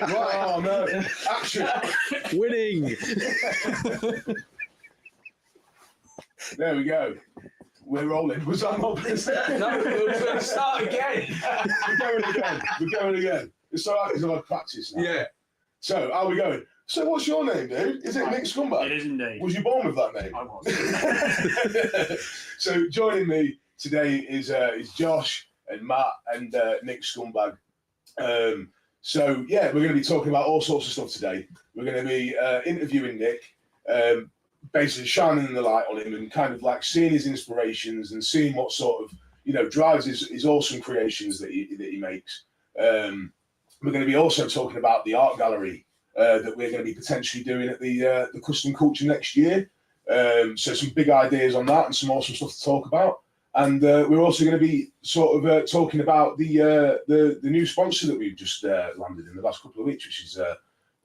Right, oh no, action. Winning. There we go. We're rolling. Was that not going to say? No, we're going to start again. We're going again. It's all right because I've had practice now. Yeah. So, how are we going? So, what's your name, dude? Is it Nick Skumbag? It is indeed. Was you born with that name? I was. So, joining me today is Josh and Matt and Nick Skumbag. So, yeah, we're going to be talking about all sorts of stuff today. We're going to be interviewing Nick, basically shining the light on him and kind of like seeing his inspirations and seeing what sort of, drives his awesome creations that he makes. We're going to be also talking about the art gallery that we're going to be potentially doing at the Custom Culture next year. So some big ideas on that and some awesome stuff to talk about. And we're also going to be sort of talking about the new sponsor that we've just landed in the last couple of weeks, which is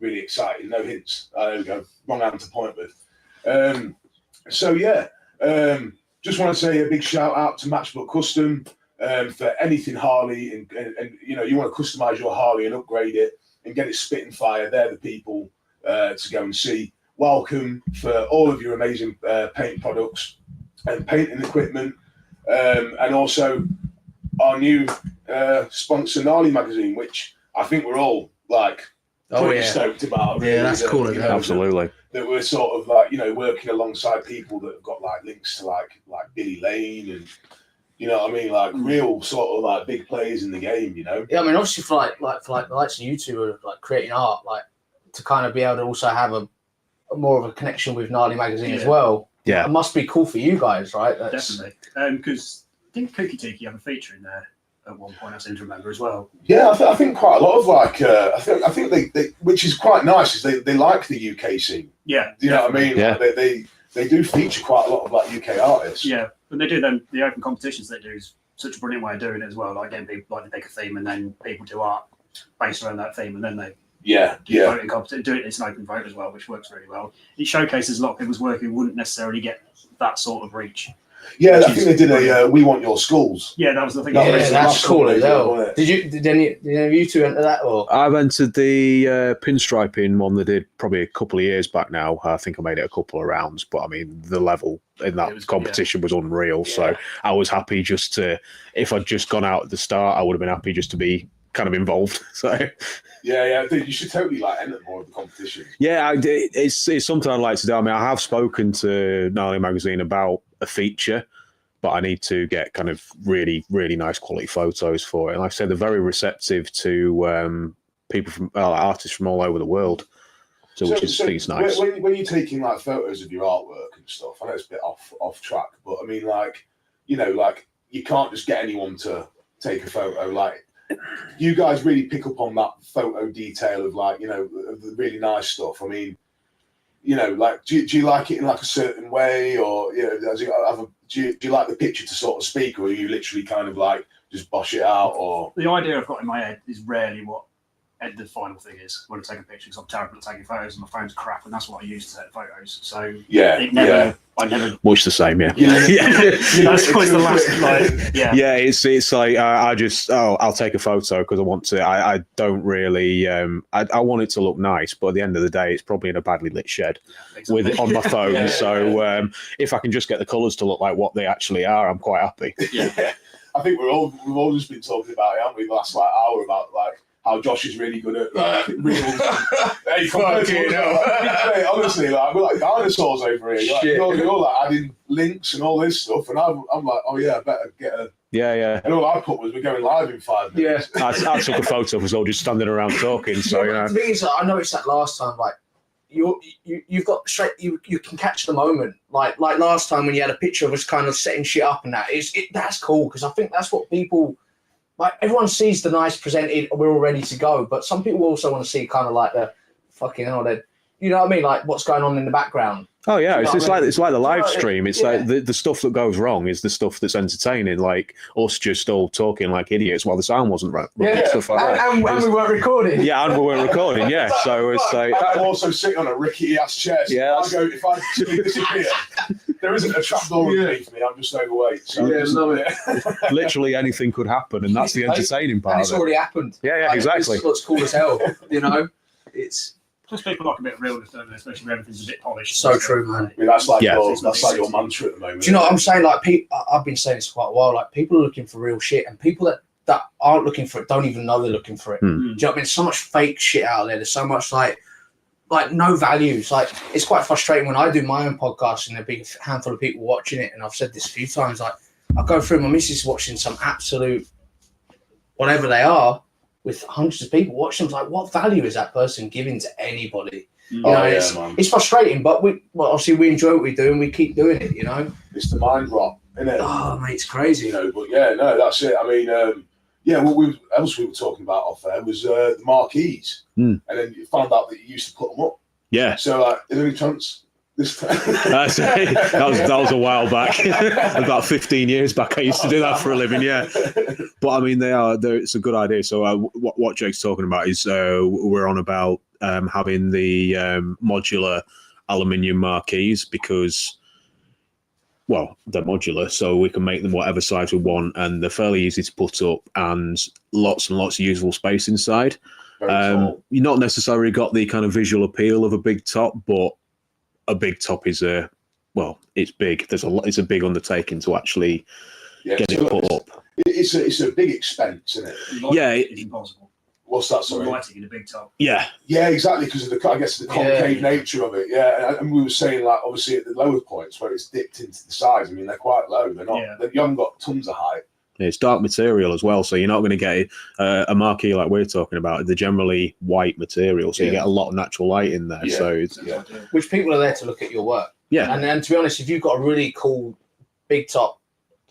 really exciting. No hints. There we go. Wrong hand to point with. Just want to say a big shout out to Matchbook Custom for anything Harley and you want to customize your Harley and upgrade it and get it spitting fire. They're the people to go and see. Welcome for all of your amazing paint products and painting equipment. And also our new sponsor, Gnarly Magazine, which I think we're all like pretty stoked about. Yeah, that's cool. Absolutely. That we're sort of like, working alongside people that have got like links to like Billy Lane and, what I mean, like real sort of like big players in the game, Yeah, I mean, obviously for like the likes of you two are like creating art, like to kind of be able to also have a more of a connection with Gnarly Magazine as well. Yeah, it must be cool for you guys, right? Definitely, because I think Cookie Tiki have a feature in there at one point. I seem to remember as well. Yeah, I think quite a lot of like I think they which is quite nice is they like the UK scene. Yeah, do you know what I mean? Yeah. Like, they do feature quite a lot of like UK artists. Yeah, but they do them. The open competitions they do is such a brilliant way of doing it as well. Like getting people like they pick a theme and then people do art based around that theme, and then they voting competition. Do it. It's an open vote as well, which works really well. It showcases a lot of people's work who wouldn't necessarily get that sort of reach. Yeah, I think they did a "We Want Your Schools." Yeah, that was the thing. That's cool as well. Did any of you two enter that? Or I've entered the pinstriping one they did probably a couple of years back now. I think I made it a couple of rounds, but I mean the level in that competition was unreal. Yeah. So I was happy just to, if I'd just gone out at the start, I would have been happy just to be kind of involved. So yeah, dude, you should totally like enter more of the competition. Yeah, it's something I'd like to do. I mean, I have spoken to Gnarly Magazine about a feature, but I need to get kind of really, really nice quality photos for it. And like I said, they're very receptive to people from artists from all over the world. So which is, I think it's nice. When you're taking like photos of your artwork and stuff, I know it's a bit off track, but I mean, like, you can't just get anyone to take a photo. Like, you guys really pick up on that photo detail of like, of the really nice stuff. I mean, like, do you like it in like a certain way, or do you like the picture to sort of speak, or are you literally kind of like just bosh it out? Or the idea I've got in my head is rarely what the final thing is when I take a picture, because I'm terrible at taking photos and my phone's crap, and that's what I use to take photos. So it never Much the same, yeah. That's quite the last, like, yeah. It's like I'll take a photo because I want to. I don't really. I want it to look nice, but at the end of the day, it's probably in a badly lit shed with it on my phone. So if I can just get the colours to look like what they actually are, I'm quite happy. Yeah. I think we've all just been talking about it, haven't we, the last hour about how Josh is really good at reels. Hey, honestly, we're like dinosaurs over here. You're like adding links and all this stuff, and I'm like, oh yeah, I better get a. Yeah. And all I put was we're going live in 5 minutes. Yeah. I took a photo of us all just standing around talking. So The thing is, I noticed that last time, like you've got straight, you can catch the moment. Like last time when you had a picture of us kind of setting shit up and that's cool because I think that's what people. Like everyone sees the nice presented, we're all ready to go, but some people also want to see kind of like the fucking hell, you know what I mean? Like what's going on in the background. Oh yeah, it's like the live stream. It's like the stuff that goes wrong is the stuff that's entertaining. Like us just all talking like idiots while the sound wasn't right. Stuff like that. And we weren't recording. Yeah, and we weren't recording. Yeah, so it's like I'm also sitting on a rickety ass chair. So yeah, if I disappear, there isn't a trapdoor underneath me. I'm just overweight. So love it. Literally anything could happen, and that's the entertaining part. And it's already happened. Yeah, exactly. This looks cool as hell. You know, it's. Plus, people like a bit of realness, don't they? Especially when everything's a bit polished. So true, man. I mean, that's like your mantra at the moment. Do you know what I'm saying? Like, I've been saying this for quite a while. Like, people are looking for real shit, and people that aren't looking for it don't even know they're looking for it. Do you know what I mean? There's so much fake shit out there. There's so much like no values. Like, it's quite frustrating when I do my own podcast and there'll be a handful of people watching it. And I've said this a few times. Like, I go through, my missus watching some absolute whatever they are with hundreds of people watching. Them. Like, what value is that person giving to anybody? You know, it's frustrating, but obviously we enjoy what we do and we keep doing it, you know. It's the mind rot, isn't it? Oh, mate, it's crazy. You know, but that's it. I mean, what else we were talking about off there was the marquees, and then you found out that you used to put them up. Yeah. So, like, is there any chance this time? that was a while back, about 15 years back. I used to do that for a living. Yeah, but I mean, it's a good idea. So, what Jake's talking about is we're on about. Having the modular aluminium marquees because, well, they're modular, so we can make them whatever size we want, and they're fairly easy to put up, and lots of usable space inside. You're not necessarily got the kind of visual appeal of a big top, but a big top is it's big. It's a big undertaking to actually get it put up. It's a big expense, isn't it? It's impossible. What's that, sorry? Lighting in a big top. Yeah, exactly, because of the concave nature of it. Yeah, and we were saying, like, obviously at the lower points where it's dipped into the sides, I mean, they're quite low. They're not. You haven't got tons of height. It's dark material as well, so you're not going to get a marquee like we're talking about. They're generally white material, so you get a lot of natural light in there. Which people are there to look at your work. Yeah, and then to be honest, if you've got a really cool big top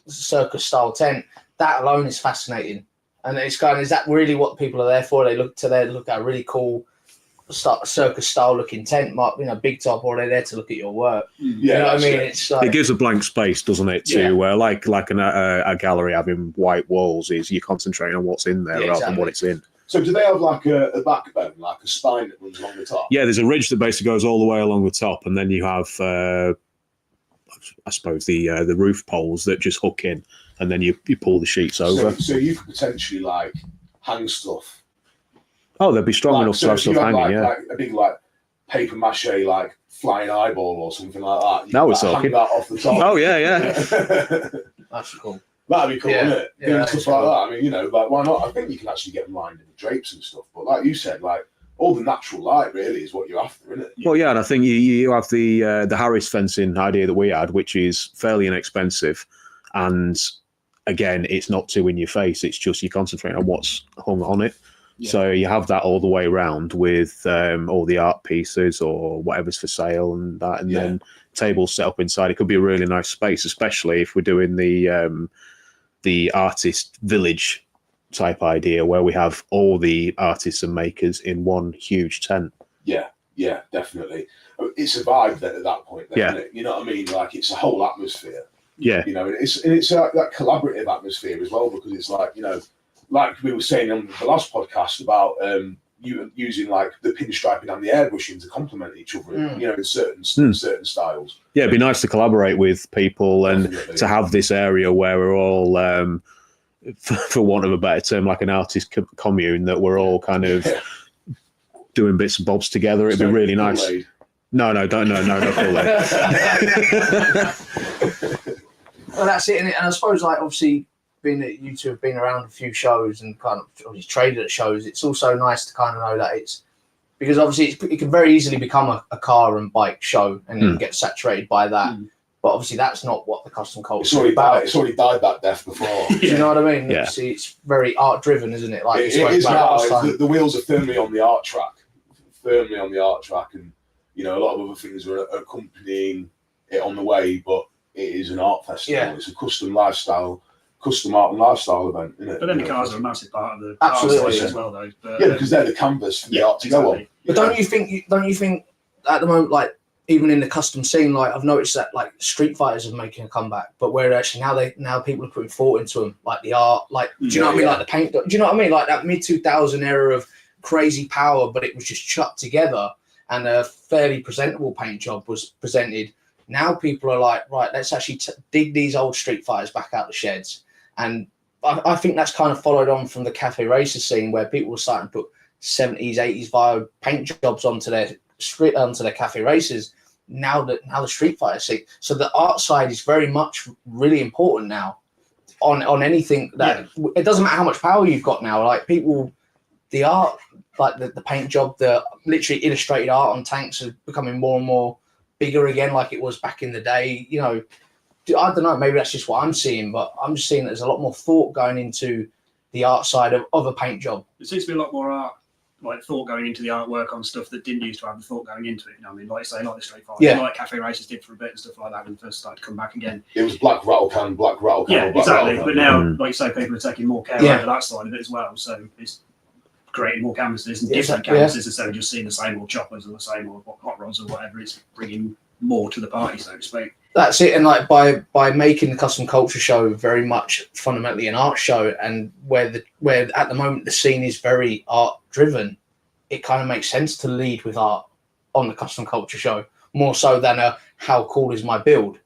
circus style tent, that alone is fascinating. And it's kind of, is that really what people are there for? They look at a really cool circus style looking tent, big top, or they're there to look at your work. You know what I mean? It's like, it gives a blank space, doesn't it? To like a gallery having white walls, is you concentrating on what's in there rather than what it's in. So do they have like a backbone, like a spine that runs along the top? Yeah, there's a ridge that basically goes all the way along the top, and then you have, I suppose, the roof poles that just hook in. And then you pull the sheets over. So you could potentially like hang stuff. Oh, they'd be strong enough to have stuff hanging. Like a big paper mache flying eyeball or something like that. Now we're talking. Hang that off the top. Oh yeah. That's cool. That'd be cool, wouldn't it? Yeah, stuff like that. I mean, why not? I think you can actually get them lined in the drapes and stuff. But like you said, all the natural light really is what you're after, isn't it? Well, yeah, and I think you have the Harris fencing idea that we had, which is fairly inexpensive, and again, it's not too in your face. It's just you concentrate on what's hung on it. Yeah. So you have that all the way around with all the art pieces or whatever's for sale and that, and then tables set up inside. It could be a really nice space, especially if we're doing the artist village type idea where we have all the artists and makers in one huge tent. Yeah, definitely. It's a vibe then at that point, isn't it? You know what I mean? Like, it's a whole atmosphere. Yeah, you know, it's that collaborative atmosphere as well, because it's like, you know, like we were saying on the last podcast about using like the pinstriping and the airbrushing to complement each other, you know, in certain styles. Yeah, it'd be nice to collaborate with people and to have this area where we're all, for want of a better term, like an artist commune, that we're all kind of doing bits and bobs together. It'd be really nice. No, not Kool-Aid. Well, that's it. And I suppose, like, obviously, being that you two have been around a few shows and kind of obviously traded at shows, it's also nice to kind of know that it's, because obviously it can very easily become a car and bike show and then get saturated by that. But obviously that's not what the custom culture is about. It's already died that death before. Do you know what I mean? Yeah. It's very art driven, isn't it? Like it is now. The wheels are firmly on the art track. And you know, a lot of other things are accompanying it on the way, but it is an art festival. Yeah. It's a custom art and lifestyle event, isn't it? But then the cars are a massive part of the Absolutely, as well, though. But, yeah, because they're the canvas for the art to go on. But don't you think at the moment, like, even in the custom scene, like, I've noticed that like Street Fighters are making a comeback, but where actually now people are putting thought into them, like the art, like, do you know what I mean? Like the paint, do you know what I mean? Like that mid-2000 era of crazy power, but it was just chucked together and a fairly presentable paint job was presented. Now people are like, right, let's actually dig these old Street Fighters back out the sheds. And I think that's kind of followed on from the cafe racer scene, where people were starting to put 70s, 80s vibe paint jobs onto their cafe racers. Now the Street Fighter scene, so the art side is very much really important now. On anything that it doesn't matter how much power you've got now. Like people, the art, like the paint job, the literally illustrated art on tanks is becoming more and more bigger again, like it was back in the day. You know, I don't know, maybe that's just what I'm seeing, but I'm just seeing that there's a lot more thought going into the art side of a paint job. There seems to be a lot more art, like thought going into the artwork on stuff that didn't used to have the thought going into it. You know what I mean? Like say, like the Street Fighter, like Cafe Racers did for a bit and stuff like that when it first started to come back again. It was black rattle can. Yeah, exactly. But now, like you say, people are taking more care over that side of it as well. So it's creating more canvases and different canvases instead of just seeing the same old choppers or the same old hot rods or whatever. It's bringing more to the party, so to speak. That's it. And like by making the custom culture show very much fundamentally an art show, and where at the moment the scene is very art driven, it kind of makes sense to lead with art on the custom culture show more so than a how cool is my build.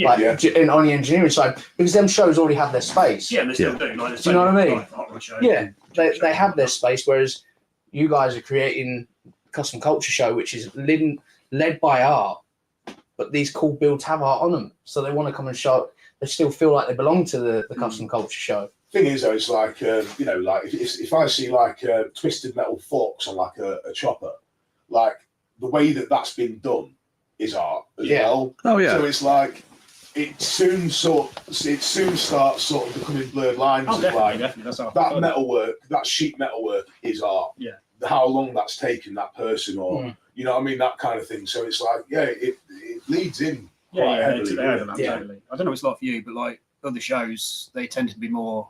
On the engineering side, because them shows already have their space. Yeah, they still do. Like, do you know what I mean? Like hot rod show. Yeah, they have their space, whereas you guys are creating a custom culture show which is led by art. But these cool builds have art on them, so they want to come and show. They still feel like they belong to the custom culture show. Thing is, though, it's like you know, like if I see like twisted metal forks on like a chopper, like the way that's been done is art as well. Oh yeah. So it's like it soon starts sort of becoming blurred lines. Oh, definitely, like that's that metalwork, that sheet metalwork is art. Yeah. How long that's taken that person, or you know what I mean, that kind of thing. So it's like, it leads in quite heavily. Totally. I don't know what it's like for you, but like other shows, they tended to be more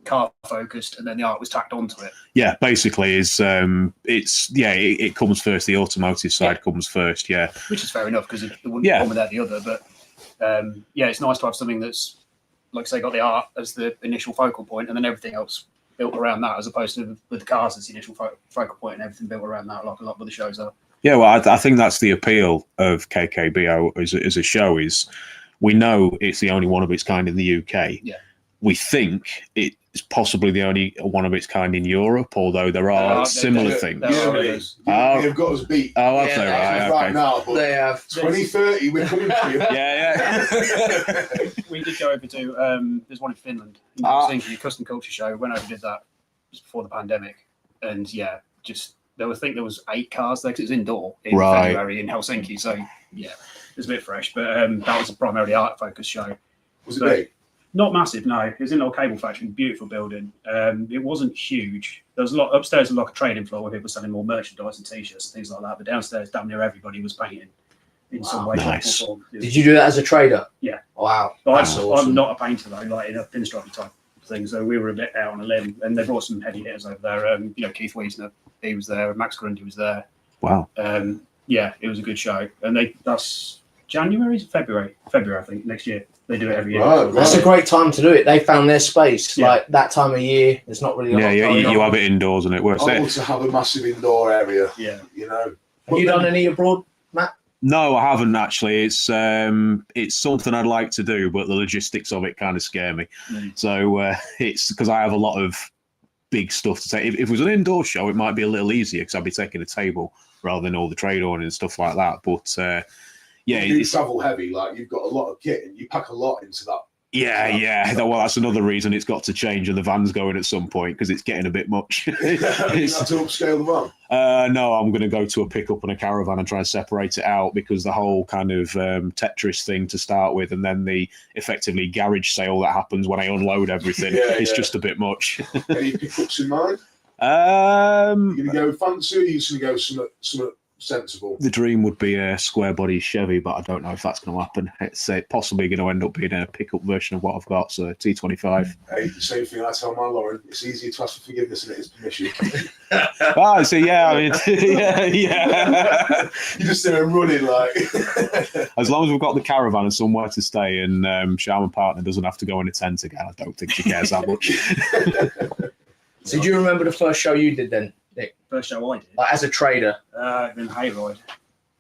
car focused, and then the art was tacked onto it. Yeah, basically, it comes first. The automotive side comes first. Yeah, which is fair enough because it wouldn't come without the other. But it's nice to have something that's, like I say, got the art as the initial focal point, and then everything else built around that, as opposed to with the cars as the initial focal point and everything built around that, like a lot of the shows are. Yeah, well, I think that's the appeal of KKBO as a show, is we know it's the only one of its kind in the UK. Yeah. We think it's possibly the only one of its kind in Europe, although there are similar things. They've got us beat. Oh, have they? Right, right now, but they have 2030. We're coming for you. Yeah. We did go over to there's one in Finland, Helsinki, custom culture show. Went over and did that just before the pandemic, and there was 8 cars there because it was indoor in February in Helsinki. So yeah, it was a bit fresh, but that was a primarily art focused show. Was it big? Not massive, no. It was in an old cable factory, beautiful building. It wasn't huge. There was a lot upstairs, a lot of trading floor where people were selling more merchandise and t-shirts and things like that. But downstairs, damn near everybody was painting in some way, shape, or form. Did you do that as a trader? Yeah. Wow. I'm not a painter though, like in a pinstripe type thing. So we were a bit out on a limb, and they brought some heavy hitters over there. Keith Wiesner, he was there. Max Grundy was there. Wow. It was a good show, and that's February, I think, next year. They do it every year. Right, That's a great time to do it. They found their space. Like that time of year, there's not really. You have it indoors, and it works. I want to have a massive indoor area. Yeah, you know. Have you done any abroad, Matt? No, I haven't actually. It's something I'd like to do, but the logistics of it kind of scare me. So it's because I have a lot of big stuff to take. If it was an indoor show, it might be a little easier because I'd be taking a table rather than all the trade on and stuff like that. But you travel heavy. Like you've got a lot of kit, and you pack a lot into that. Yeah. Well, that's another reason it's got to change, and the van's going at some point because it's getting a bit much. You have to upscale the van. No, I'm going to go to a pickup and a caravan and try and separate it out because the whole kind of Tetris thing to start with, and then the effectively garage sale that happens when I unload everything, it's just a bit much. Any pickups in mind? You're going to go fancy, or are you going to go some sensible? The dream would be a square body Chevy, but I don't know if that's going to happen. It's possibly going to end up being a pickup version of what I've got, so T25. Hey, the same thing I tell my Lauren. It's easier to ask for forgiveness than it is permission. So yeah, I mean, yeah. You're just there running like. As long as we've got the caravan and somewhere to stay, and Sharman partner doesn't have to go in a tent again, I don't think she cares that much. So do you remember the first show you did then, Nick? First show I did? Like as a trader? In Hayride.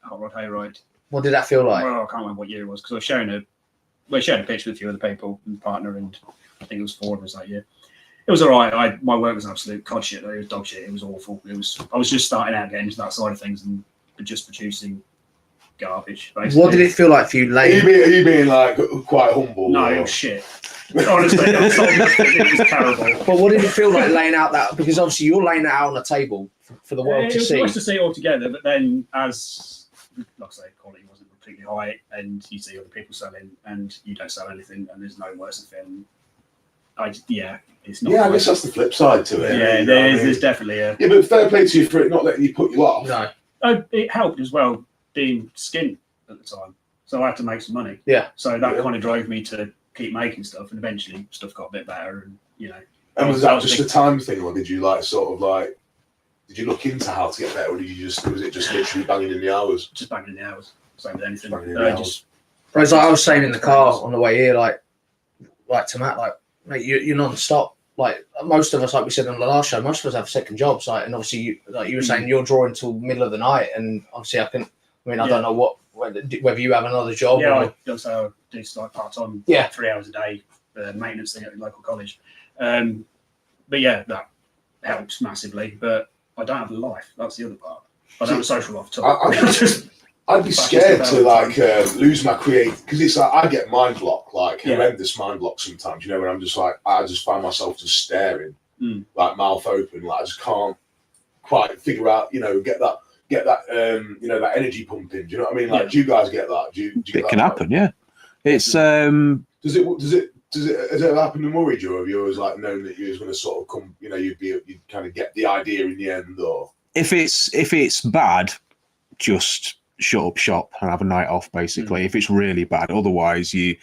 Hot Rod Hayride. What did that feel like? Well, I can't remember what year it was because I was sharing a pitch with a few other people and partner, and I think it was 4 of us that year. It was all right. My work was absolute cod shit. It was dog shit. It was awful. I was just starting out getting into that side of things and just producing garbage, basically. What did it feel like for you later? Are you being like quite humble? No, it was shit. Honestly, it was terrible. But what did it feel like laying out that? Because obviously you're laying it out on the table for the world to see. It was nice to see it all together, but then as, like I say, quality wasn't completely high, and you see other people selling, and you don't sell anything, and there's no worse than it's not. Yeah, I guess that's the flip side to it. Yeah, there's definitely a. Yeah, but fair play to you for it not letting you put you off. No. It helped as well being skint at the time, so I had to make some money. Yeah. So that kind of drove me to keep making stuff, and eventually stuff got a bit better, and And was that just a time thing, or did you did you look into how to get better, or was it just literally banging in the hours? Just banging in the hours, same with anything. Whereas I was saying in the car on the way here, like to Matt, like mate, you're non-stop. Like most of us, like we said on the last show, most of us have second jobs. Like, and obviously, you were saying, you're drawing till middle of the night, and obviously, I don't know whether you have another job. Yeah, I do like part-time, 3 hours a day, maintenance thing at a local college. But yeah, that helps massively. But I don't have a life. That's the other part. I don't have a social life at all. I'd be scared to lose my creative, because it's like I get mind block, horrendous mind block sometimes. When I'm just like, I just find myself just staring, like mouth open, like I just can't quite figure out, get that that energy pumping. Do you know what I mean? Like, do you guys get that? Do you it can happen, yeah. It's Does it has it ever happened to Murray, Joe? Have you always known that you was going to sort of come, you'd kind of get the idea in the end, or if it's bad, just shut up shop and have a night off, basically. If it's really bad, otherwise you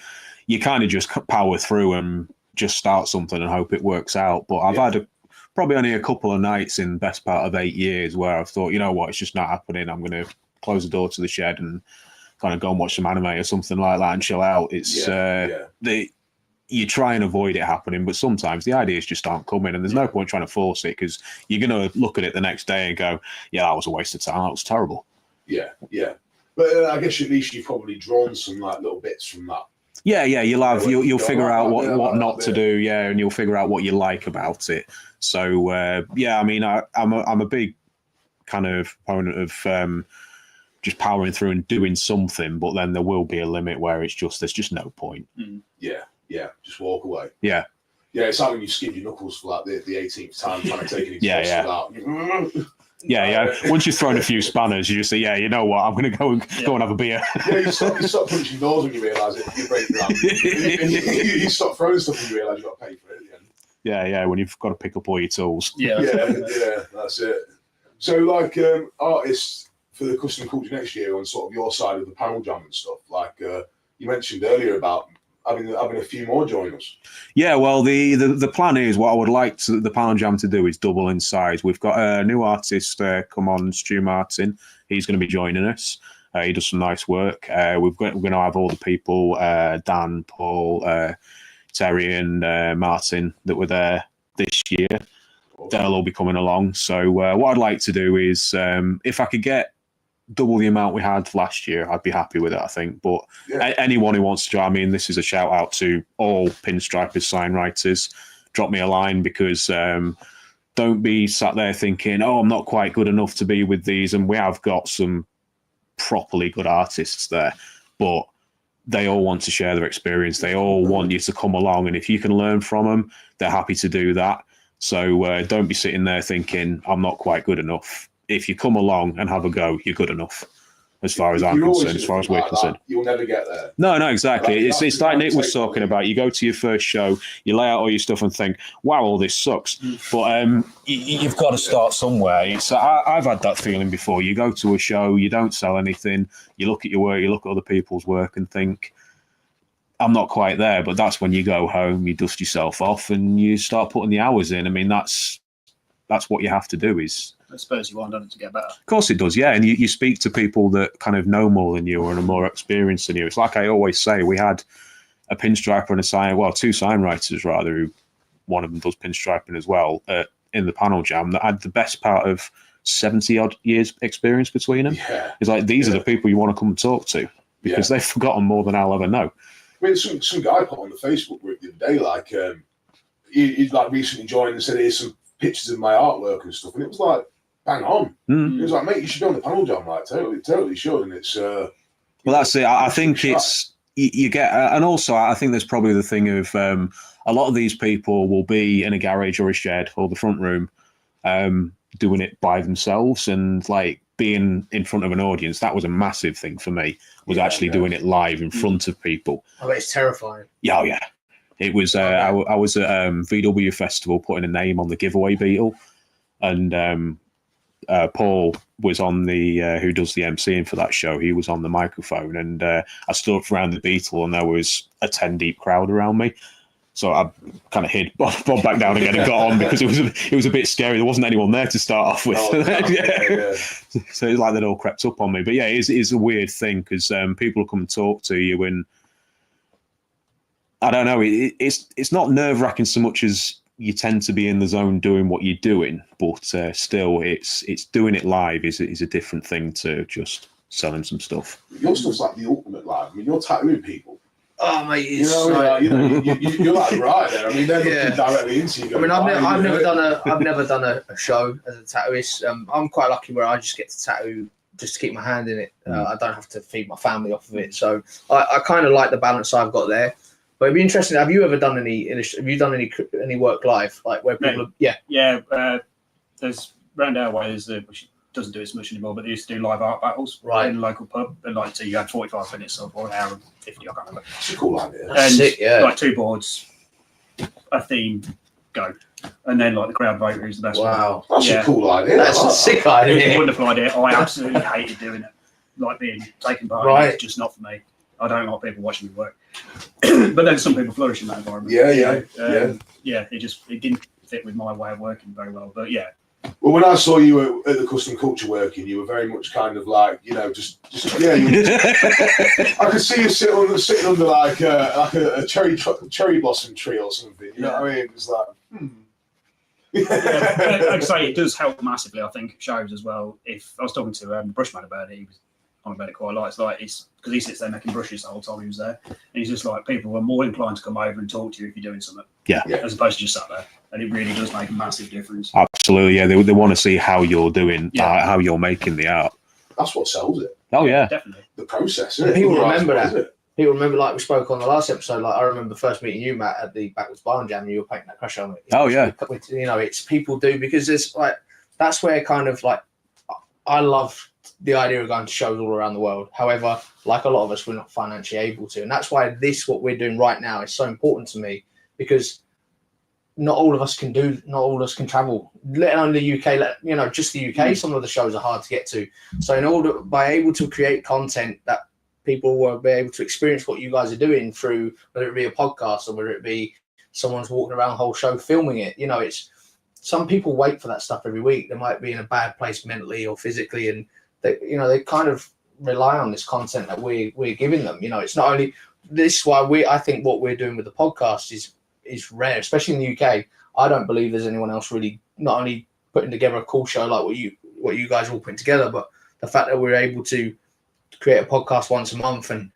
kind of just power through and just start something and hope it works out. But I've had probably only a couple of nights in the best part of 8 years where I've thought, you know what, it's just not happening. I'm going to close the door to the shed and kind of go and watch some anime or something like that and chill out. It's you try and avoid it happening, but sometimes the ideas just aren't coming, and there's no point trying to force it, because you're going to look at it the next day and go, yeah, that was a waste of time. That was terrible. Yeah. But I guess at least you've probably drawn some little bits from that. Yeah, you'll figure out what not to do, and you'll figure out what you like about it. So I mean, I'm a big kind of opponent of just powering through and doing something, but then there will be a limit where there's just no point. Yeah, just walk away. Yeah, it's like when you skid your knuckles for the 18th time trying to take an exhaustive out. Yeah. Once you've thrown a few spanners, you just say, yeah, you know what, I'm going to go and have a beer. You stop punching doors when you realise it. You break down. You stop throwing stuff when you realise you've got to pay for it at the end. Yeah, when you've got to pick up all your tools. Yeah, that's it. So, artists for the custom culture next year on sort of your side of the panel jam and stuff, you mentioned earlier about having a few more join us. Yeah, well, the plan is, what I would like the panel jam to do is double in size. We've got a new artist come on, Stu Martin. He's going to be joining us. He does some nice work. We're going to have all the people, Dan, Paul, Terry and Martin that were there this year. They'll all be coming along. So what I'd like to do is, if I could get double the amount we had last year, I'd be happy with it, I think. But anyone who wants to join me, and this is a shout out to all pinstripers, sign writers, drop me a line, because don't be sat there thinking, oh, I'm not quite good enough to be with these. And we have got some properly good artists there, but they all want to share their experience. They all want you to come along. And if you can learn from them, they're happy to do that. So don't be sitting there thinking, I'm not quite good enough. If you come along and have a go, you're good enough, as far as I'm concerned, as far as we're concerned. You'll never get there. No, exactly. It's like Nick was talking about. You go to your first show, you lay out all your stuff and think, wow, all this sucks. But you've got to start somewhere. I've had that feeling before. You go to a show, you don't sell anything, you look at your work, you look at other people's work and think, I'm not quite there. But that's when you go home, you dust yourself off and you start putting the hours in. I mean, that's what you have to do. Is I suppose you want it to get better. Of course it does, yeah. And you speak to people that kind of know more than you or are more experienced than you. It's like I always say, we had a pinstriper and two sign writers rather, who one of them does pinstriping as well, in the panel jam, that had the best part of 70 odd years experience between them. Yeah. It's like, these are the people you want to come and talk to, because they've forgotten more than I'll ever know. I mean, some guy put on the Facebook group the other day, like, he'd like recently joined and said, here's some pictures of my artwork and stuff. And it was like, bang on. It was like, mate, you should be on the panel jam. Like, totally should. And it's... well, that's it. I think it's... You get... and also, I think there's probably the thing of a lot of these people will be in a garage or a shed or the front room doing it by themselves, and like being in front of an audience. That was a massive thing for me, was actually doing it live in front of people. I bet it's terrifying. Yeah, yeah. It was... I was at VW Festival putting a name on the giveaway beetle, and... Paul was on the who does the MCing for that show. He was on the microphone, and I stood up around the beetle, and there was a 10 deep crowd around me. So I kind of hid, bobbed back down again, and got on, because it was a bit scary. There wasn't anyone there to start off with. So it's like they'd all crept up on me. But yeah, it's a weird thing, because people come and talk to you, and I don't know. It's not nerve wracking so much as you tend to be in the zone doing what you're doing, but still, it's doing it live is a different thing to just selling some stuff. Your stuff's like the ultimate live. I mean, you're tattooing people. Oh, mate, you're like right there. I mean, they're looking directly into you. I mean, I've never done a show as a tattooist. I'm quite lucky where I just get to tattoo just to keep my hand in it. I don't have to feed my family off of it, so I kind of like the balance I've got there. But it'd be interesting. Have you ever done any work live, like where people? There's round our way. Which doesn't do it so much anymore, but they used to do live art battles in a local pub, and like so you had 45 minutes or an hour and 50. I can't remember. It's a cool idea. And sick, like 2 boards, a theme, go, and then like the crowd vote who's the best. Wow, that's a cool idea. That's a sick idea. It was a wonderful idea. I absolutely hated doing it, like being taken part. Right, it's just not for me. I don't like people watching me work. But then some people flourish in that environment. It didn't fit with my way of working very well. But yeah. Well, when I saw you at the Custom Culture working, you were very much kind of like, you know, just I could see you sitting under like a cherry blossom tree or something. You know what I mean? It's like, Like I say, it does help massively. I think shows as well. If I was talking to Brushman about it, he was on about it quite a lot. It's because he sits there making brushes the whole time he was there, and he's just like, people are more inclined to come over and talk to you if you're doing something, as opposed to just sat there. And it really does make a massive difference. Absolutely, yeah. They want to see how you're doing, how you're making the art. That's what sells it. Oh yeah, definitely. The process. People remember that. People remember, like we spoke on the last episode. Like I remember first meeting you, Matt, at the Backwards Barn Jam, and you were painting that crush on it. You know, it's people do, because it's like that's where kind of like I love the idea of going to shows all around the world. However, like a lot of us, we're not financially able to, and that's why what we're doing right now is so important to me, because not all of us can travel, let alone the UK, just the UK. Some of the shows are hard to get to. So by able to create content that people will be able to experience what you guys are doing through, whether it be a podcast or whether it be someone's walking around the whole show filming it, it's some people wait for that stuff every week. They might be in a bad place mentally or physically, and they kind of rely on this content that we're giving them. You know, it's not only this is why I think what we're doing with the podcast is rare, especially in the UK. I don't believe there's anyone else really not only putting together a cool show like what you guys are all putting together, but the fact that we're able to create a podcast once a month and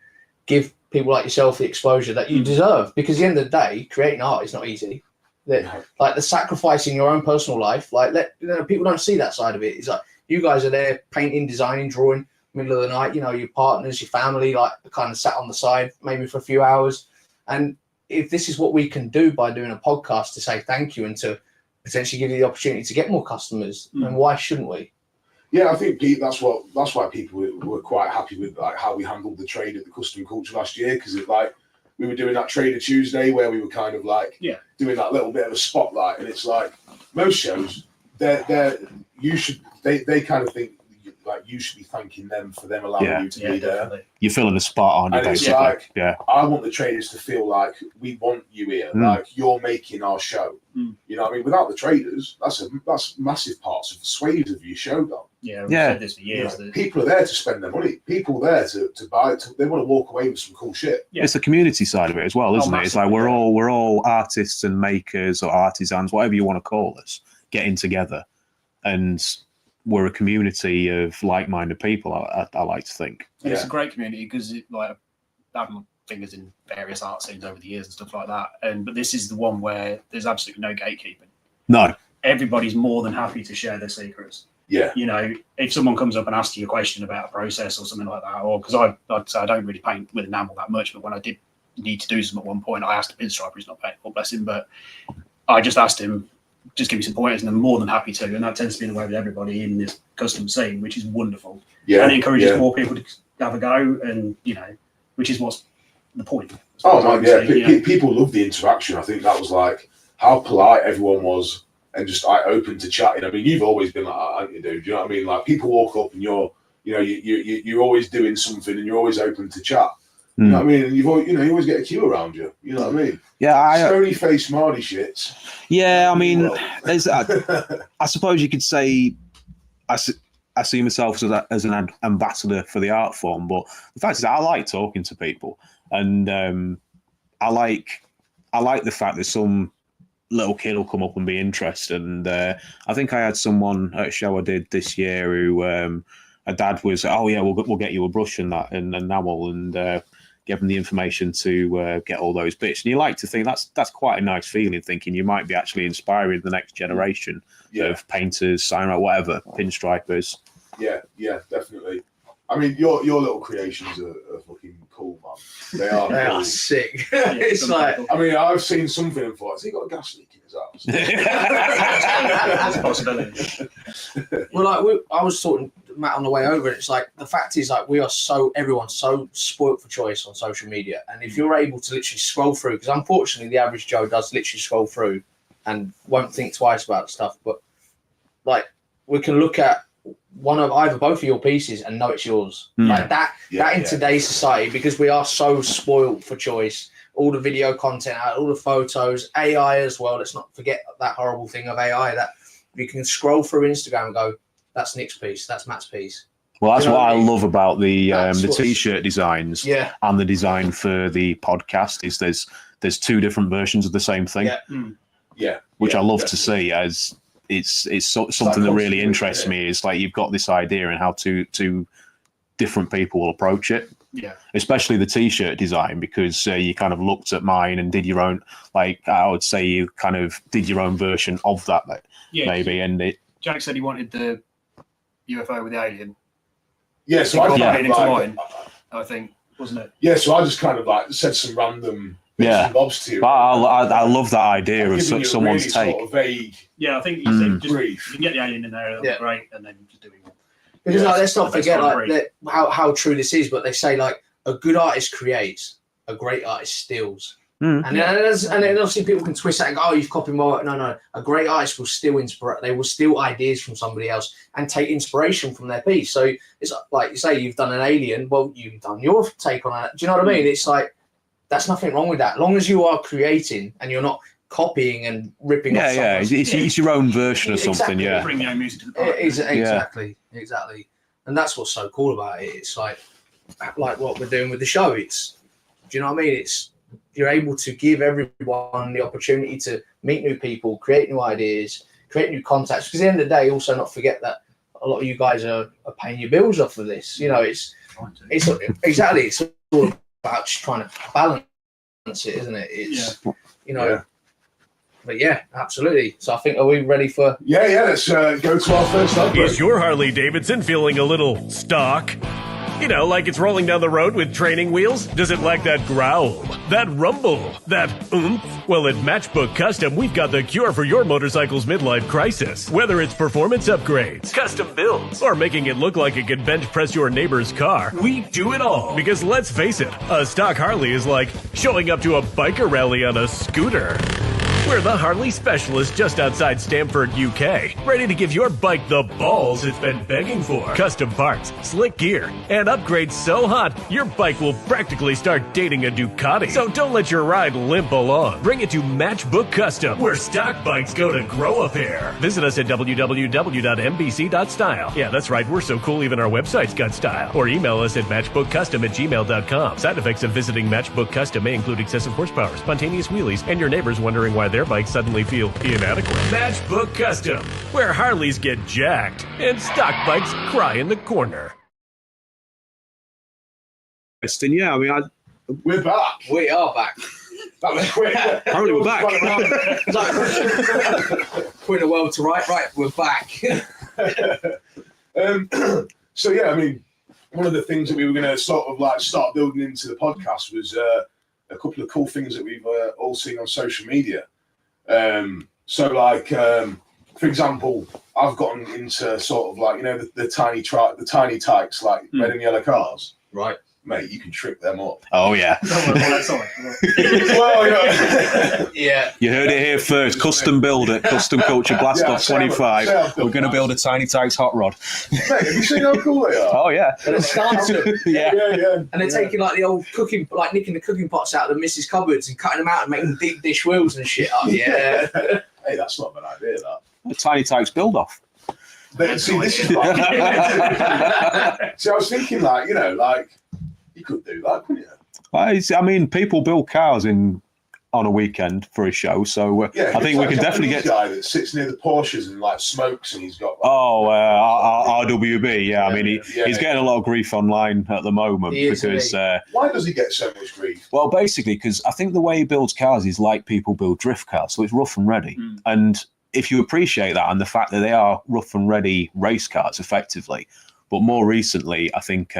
give people like yourself the exposure that you deserve. Because at the end of the day, creating art is not easy. Like the sacrificing your own personal life, people don't see that side of it. It's like you guys are there painting, designing, drawing, middle of the night, you know, your partners, your family, like kind of sat on the side maybe for a few hours. And if this is what we can do by doing a podcast to say thank you and to potentially give you the opportunity to get more customers, then why shouldn't we? Yeah, I think, Pete, that's why people were quite happy with like how we handled the trade at the Custom Culture last year, because it like we were doing that Trader Tuesday where we were kind of like doing that little bit of a spotlight, and it's like most shows they kind of think like you should be thanking them for them allowing you to be there. Definitely. You're filling the spot, aren't you? And it's like, I want the traders to feel like we want you here, like you're making our show. You know what I mean? Without the traders, that's massive parts of the swathes of your show gone. Yeah, we've said this for years. You know, people are there to spend their money. People are there to buy. They want to walk away with some cool shit. Yeah. It's the community side of it as well, isn't it? It's like we're all artists and makers or artisans, whatever you want to call us, getting together, and we're a community of like-minded people. I like to think. And it's a great community because like I've my fingers in various art scenes over the years and stuff like that. But this is the one where there's absolutely no gatekeeping. No, everybody's more than happy to share their secrets. Yeah, you know, if someone comes up and asks you a question about a process or something like that, or because I'd say I don't really paint with enamel that much, but when I did need to do some at one point, I asked a pinstriper who's not painting, bless him, but I just asked him, just give me some pointers, and I'm more than happy to. And that tends to be the way with everybody in this custom scene, which is wonderful. Yeah, and it encourages more people to have a go, and you know, which is what's the point. Oh man, yeah, people love the interaction. I think that was like how polite everyone was. And just open to chatting. I mean, you've always been like that, haven't you, dude? Do you know what I mean? Like people walk up and you're always doing something and you're always open to chat. You know what I mean? And you always get a queue around you. You know what I mean? Yeah, stony face, smarty shits. Yeah, I mean, there's. I suppose you could say, I see myself as an ambassador for the art form, but the fact is, I like talking to people, and I like the fact that some little kid will come up and be interested. And I think I had someone at a show I did this year who a dad was, oh yeah, we'll get you a brush and that and enamel, and give them the information to get all those bits. And you like to think that's quite a nice feeling, thinking you might be actually inspiring the next generation of painters, signwriters, whatever, pinstripers. Yeah, definitely. I mean, your little creations are fucking cool, man. They are sick. It's like, I mean, I've seen something and thought, has he got a gas leak in his house? That's a possibility. Well, like I was talking to Matt on the way over, and it's like the fact is, like everyone's so spoilt for choice on social media, and if you're able to literally scroll through, because unfortunately the average Joe does literally scroll through and won't think twice about stuff, but like we can look at one of either both of your pieces and know it's yours. Like that in today's society, because we are so spoiled for choice, all the video content out, all the photos, AI as well. Let's not forget that horrible thing of AI that you can scroll through Instagram and go, that's Nick's piece, that's Matt's piece. Well, that's what I love about the t-shirt designs and the design for the podcast is there's two different versions of the same thing. Which I love to see, as it's something that really interests me. Is like you've got this idea and how two different people will approach it. Yeah, especially the t-shirt design, because you kind of looked at mine and did your own. Like I would say, you kind of did your own version of that, maybe. And Jack said he wanted the UFO with the alien. Yeah, so I think, wasn't it? Yeah, so I just kind of like said some random. Bobs to you. But I love that idea of someone's take. Sort of vague. Yeah, I think you said just you can get the alien in there, that'd be great, and then just do it. Because like, let's not forget how true this is. But they say like a good artist creates, a great artist steals. And then obviously people can twist that and go, oh, you've copied my work. No. A great artist will still inspire. They will steal ideas from somebody else and take inspiration from their piece. So it's like you say, you've done an alien. Well, you've done your take on it. Do you know what I mean? It's like, that's nothing wrong with that. As long as you are creating and you're not copying and ripping off someone. It's your own version of something, Bring your own music to the party. Exactly. And that's what's so cool about it. It's like what we're doing with the show. It's, do you know what I mean? It's, you're able to give everyone the opportunity to meet new people, create new ideas, create new contacts. Because at the end of the day, also not forget that a lot of you guys are paying your bills off of this. You know, it's exactly, it's all about just trying to balance it, isn't it? It's, you know, but yeah, absolutely. So I think, are we ready for? Yeah, let's go to our first upgrade. Is your Harley Davidson feeling a little stock? You know, like it's rolling down the road with training wheels? Does it lack that growl, that rumble, that oomph? Well, at Matchbook Custom, we've got the cure for your motorcycle's midlife crisis. Whether it's performance upgrades, custom builds, or making it look like it could bench press your neighbor's car, we do it all. Because let's face it, a stock Harley is like showing up to a biker rally on a scooter. We're the Harley specialist just outside Stamford, UK. Ready to give your bike the balls it's been begging for. Custom parts, slick gear, and upgrades so hot, your bike will practically start dating a Ducati. So don't let your ride limp along. Bring it to Matchbook Custom, where stock bikes go to grow a pair. Visit us at www.mbc.style. Yeah, that's right, we're so cool even our website's got style. Or email us at matchbookcustom@gmail.com. Side effects of visiting Matchbook Custom may include excessive horsepower, spontaneous wheelies, and your neighbors wondering why their bikes suddenly feel inadequate. Matchbook Custom, where Harleys get jacked and stock bikes cry in the corner. Yeah, I mean, we're back. We are back. That was quick. apparently we're back. Putting the world to right, we're back. So yeah, I mean, one of the things that we were going to sort of like start building into the podcast was a couple of cool things that we've all seen on social media. So like, for example, I've gotten into sort of like, you know, the tiny tykes, like red and yellow cars. Right. Mate, you can trick them up. Oh, yeah. Well, yeah. You heard it here first. Custom build it. Custom Culture Blast Off 25. We're going to build a Tiny Tykes hot rod. Mate, have you seen how cool they are? Oh, yeah. And it starts them. Yeah. And they're taking like the old cooking, like nicking the cooking pots out of the missus cupboards and cutting them out and making deep dish wheels and shit up. Yeah. Hey, that's not a bad idea, that. A Tiny Tykes build off. But see, this is like... See, I was thinking like, you know, like, you could do that, couldn't you? I mean, people build cars on a weekend for a show, so I think we can definitely get. Guy that sits near the Porsches and like smokes, and he's got. Like, RWB. Yeah, I mean, he's getting a lot of grief online at the moment because. Why does he get so much grief? Well, basically, because I think the way he builds cars is like people build drift cars, so it's rough and ready. And if you appreciate that and the fact that they are rough and ready race cars, effectively, but more recently, I think.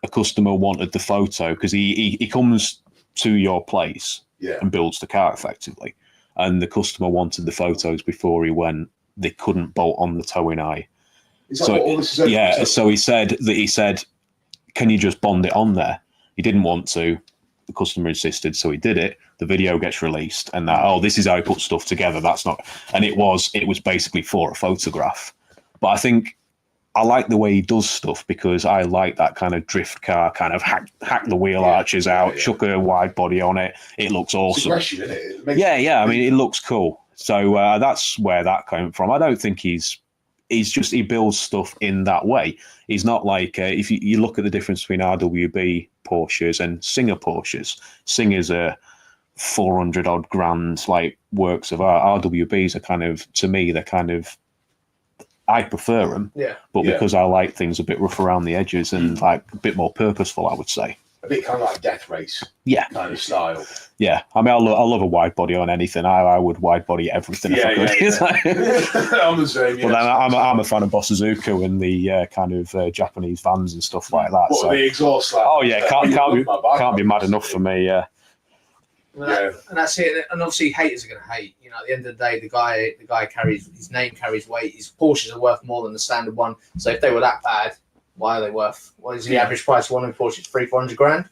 A customer wanted the photo because he comes to your place and builds the car effectively, and the customer wanted the photos before he went. They couldn't bolt on the towing eye. So he said, can you just bond it on there? He didn't want to. The customer insisted, so he did it. The video gets released, and this is how he put stuff together. That's not, and it was basically for a photograph. But I think. I like the way he does stuff because I like that kind of drift car, kind of hack the wheel arches out, chuck a wide body on it. It looks awesome. It's aggression, isn't it? I mean, it looks cool. So that's where that came from. I don't think he builds stuff in that way. He's not like, if you look at the difference between RWB Porsches and Singer Porsches, Singer's a 400 odd grand like works of art. RWBs are kind of, to me, they're kind of, I prefer them, but because I like things a bit rough around the edges and like a bit more purposeful, I would say. A bit kind of like Death Race, kind of style. Yeah, I mean, I love a wide body on anything. I would wide body everything if I could. I'm the same. But I'm a fan of Boss Azuka and the kind of Japanese vans and stuff like that. What, the exhaust? Like, can't be mad enough for me. Yeah. And that's it. And obviously, haters are going to hate. You know, at the end of the day, the guy carries his name carries weight. His Porsches are worth more than the standard one. So if they were that bad, why are they worth? What is the average price of one of the Porsches? 300-400 grand.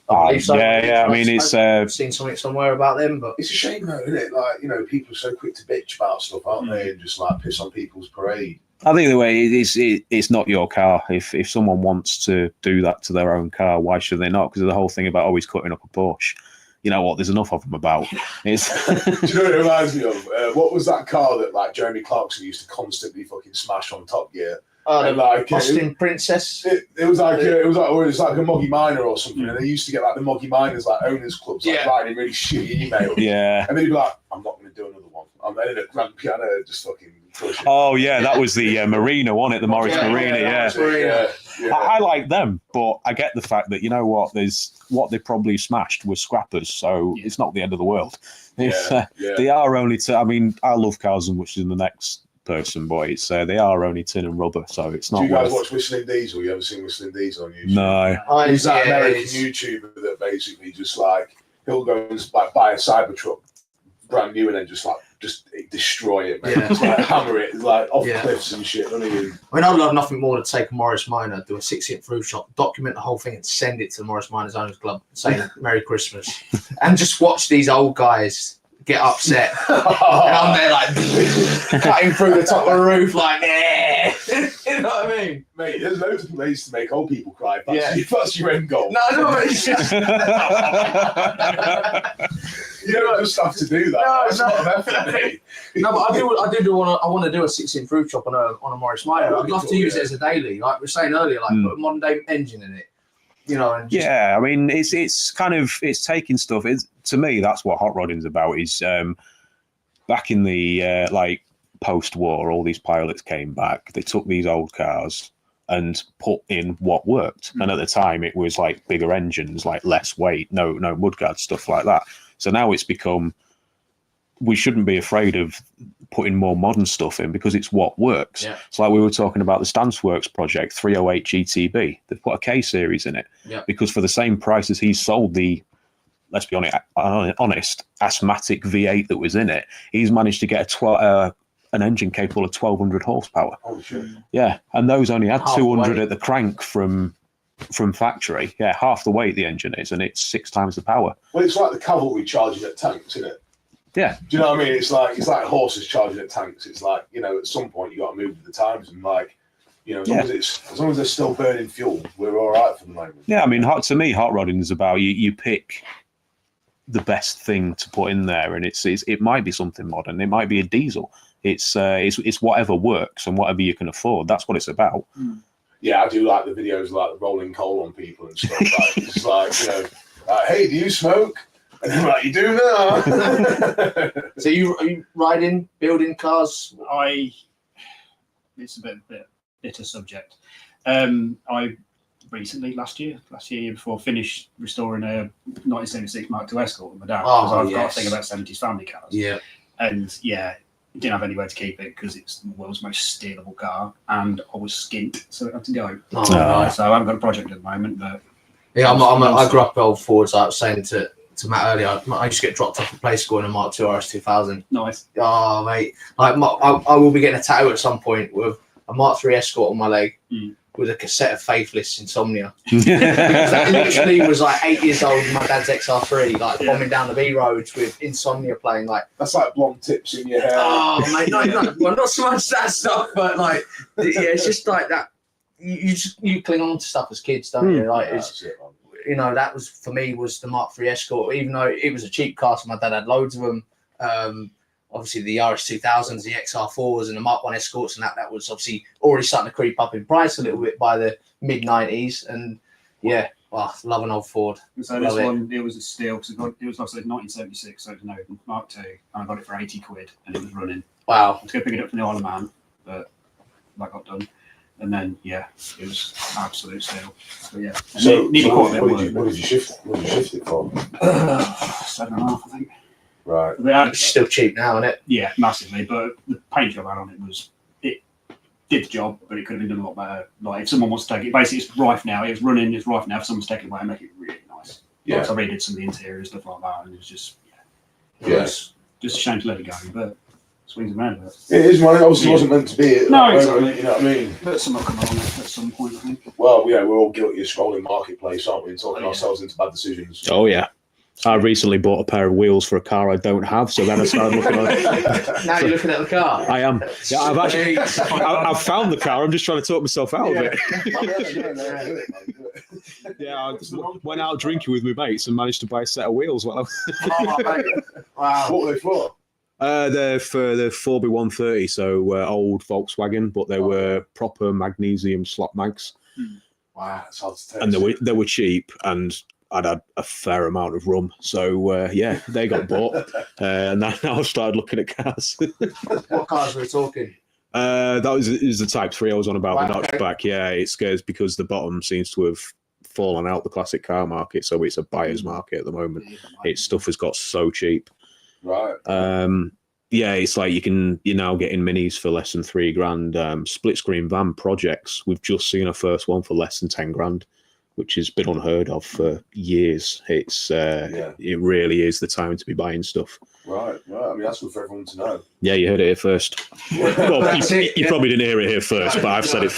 I believe so. Yeah. I mean, it's. I've seen something somewhere about them, but it's a shame though, isn't it? Like, you know, people are so quick to bitch about stuff, aren't they? And just like piss on people's parade. I think the way it's not your car. If someone wants to do that to their own car, why should they not? Because the whole thing about always cutting up a Porsche. You know what? There's enough of them about. Do you know what it reminds me of? What was that car that like Jeremy Clarkson used to constantly fucking smash on Top Gear? and like Austin Princess. It was like a Moggy Miner or something, and they used to get like the Moggy Miners like owners clubs like writing really shitty emails. Yeah, and they'd be like, "I'm not going to do another one. I'm in a grand piano, just fucking." Oh yeah, that was the Marina, wasn't it? The Morris Marina. Yeah. I like them, but I get the fact that, you know what, what they probably smashed was scrappers, so it's not the end of the world. They are only I mean, I love cars as much as the next person, but it's they are only tin and rubber, so it's not. Do you guys watch Whistling Diesel? You ever seen Whistling Diesel on YouTube? No. He's that American YouTuber that basically just like he'll go and like buy a Cybertruck brand new and then just destroy it, man. Just like hammer it, like off cliffs and shit. I mean, I'd love nothing more than take a Morris Minor, do a 6-inch roof shot, document the whole thing, and send it to the Morris Miners Owners Club, saying Merry Christmas, and just watch these old guys get upset. And I'm there like cutting through the top of the roof, like, yeah. You know what I mean? Mate, there's loads of ways to make old people cry. That's your end goal. No, it's just. You don't just have to do that. That's not an effort, mate. No, but I want to do a 6-inch roof shop on a Morris Minor. I'd love to use it as a daily, like we were saying earlier, like put a modern day engine in it. You know, and I mean, it's kind of taking stuff. To me, that's what hot rodding's about. Is back in the like post-war, all these pilots came back. They took these old cars and put in what worked. And at the time, it was like bigger engines, like less weight, no mudguard, stuff like that. So now it's become, we shouldn't be afraid of putting more modern stuff in because it's what works. Yeah. It's like we were talking about the Stansworks project, 308 GTB. They've put a K-series in it because for the same price as he sold the, let's be honest, asthmatic V8 that was in it, he's managed to get an engine capable of 1,200 horsepower. Oh, shit. Yeah, and those only had 200 at the crank from factory. Yeah, half the weight the engine is, and it's 6 times the power. Well, it's like the cavalry charging at tanks, isn't it? Yeah. Do you know what I mean? It's like horses charging at tanks. It's like, you know, at some point you got to move with the times, and like, you know, as long as they're still burning fuel, we're all right for the moment. Yeah, I mean, to me, hot rodding is about you pick the best thing to put in there, and it might be something modern. It might be a diesel. It's whatever works and whatever you can afford. That's what it's about. Yeah, I do like the videos like the rolling coal on people and stuff. Like, it's like, you know, hey, do you smoke? And I'm like, you do now. So are you riding, building cars? It's a bit bitter subject. I recently, last year before, finished restoring a 1976 Mark II Escort with my dad. Because I've got a thing about 70s family cars. Yeah. And didn't have anywhere to keep it because it's the world's most stealable car, and I was skint, so it had to go. Nice. So I haven't got a project at the moment, but I grew up old Fords. I was saying to Matt earlier, I used to get dropped off at play school in a Mark II RS 2000. Nice. Oh mate, like I will be getting a tattoo at some point with a Mark III Escort on my leg. With a cassette of Faithless Insomnia. Because that literally was like 8 years old in my dad's XR3, like bombing down the B roads with Insomnia playing. Like that's like blonde tips in your hair. Oh mate, no, well, not so much that stuff, but like it's just like that. You cling on to stuff as kids, don't you? Like you know, that was for me was the Mark III Escort, even though it was a cheap car. So my dad had loads of them. Obviously the RS 2000s, the XR4s, and the Mark I Escorts, and that was obviously already starting to creep up in price a little bit by the mid 90s. And love an old Ford. So this one, it was a steal because it was like 1976, so no Mark II, and I got it for 80 quid, and it was running. Wow! I was going to pick it up from the Isle of Man, but that got done. And then it was absolute steal. So yeah. So what did you shift it for? 7.5, I think. Right. It's still cheap now, isn't it? Yeah, massively. But the paint job I had on it did the job, but it could have been done a lot better. Like if someone wants to take it, basically it's rife now. It's running, it's rife now. If someone's taking it away, make it really nice. Yeah. So I redid some of the interior and stuff like that, and it was just Yes. Just a shame to let it go, but swings and roundabouts. It is, man. It obviously wasn't meant to be. No, exactly. You know what I mean? But someone will come on it at some point, I think. Well, yeah, we're all guilty of scrolling marketplace, aren't we? And talking ourselves into bad decisions. Oh yeah. I recently bought a pair of wheels for a car I don't have, so then I started looking at it. Now you're looking at the car. I am. Yeah, I've found the car. I'm just trying to talk myself out of it. Yeah, I went out drinking with my mates and managed to buy a set of wheels. Wow. What were they for? They're for the 4B130, so old Volkswagen, but they were proper magnesium slot mags. Wow, that's hard to tell. And they were cheap, and I'd had a fair amount of rum. So, yeah, they got bought. And now I started looking at cars. What cars were we talking? That was the Type 3 I was on about, the notchback. Yeah, it scares because the bottom seems to have fallen out the classic car market, so it's a buyer's market at the moment. Its stuff has got so cheap. Right. Yeah, it's like you're now getting minis for less than $3,000. Split screen van projects. We've just seen a first one for less than $10,000, which has been unheard of for years. It's it really is the time to be buying stuff. Right. I mean, that's good for everyone to know. Yeah, you heard it here first. Well, you probably didn't hear it here first, but I've said it.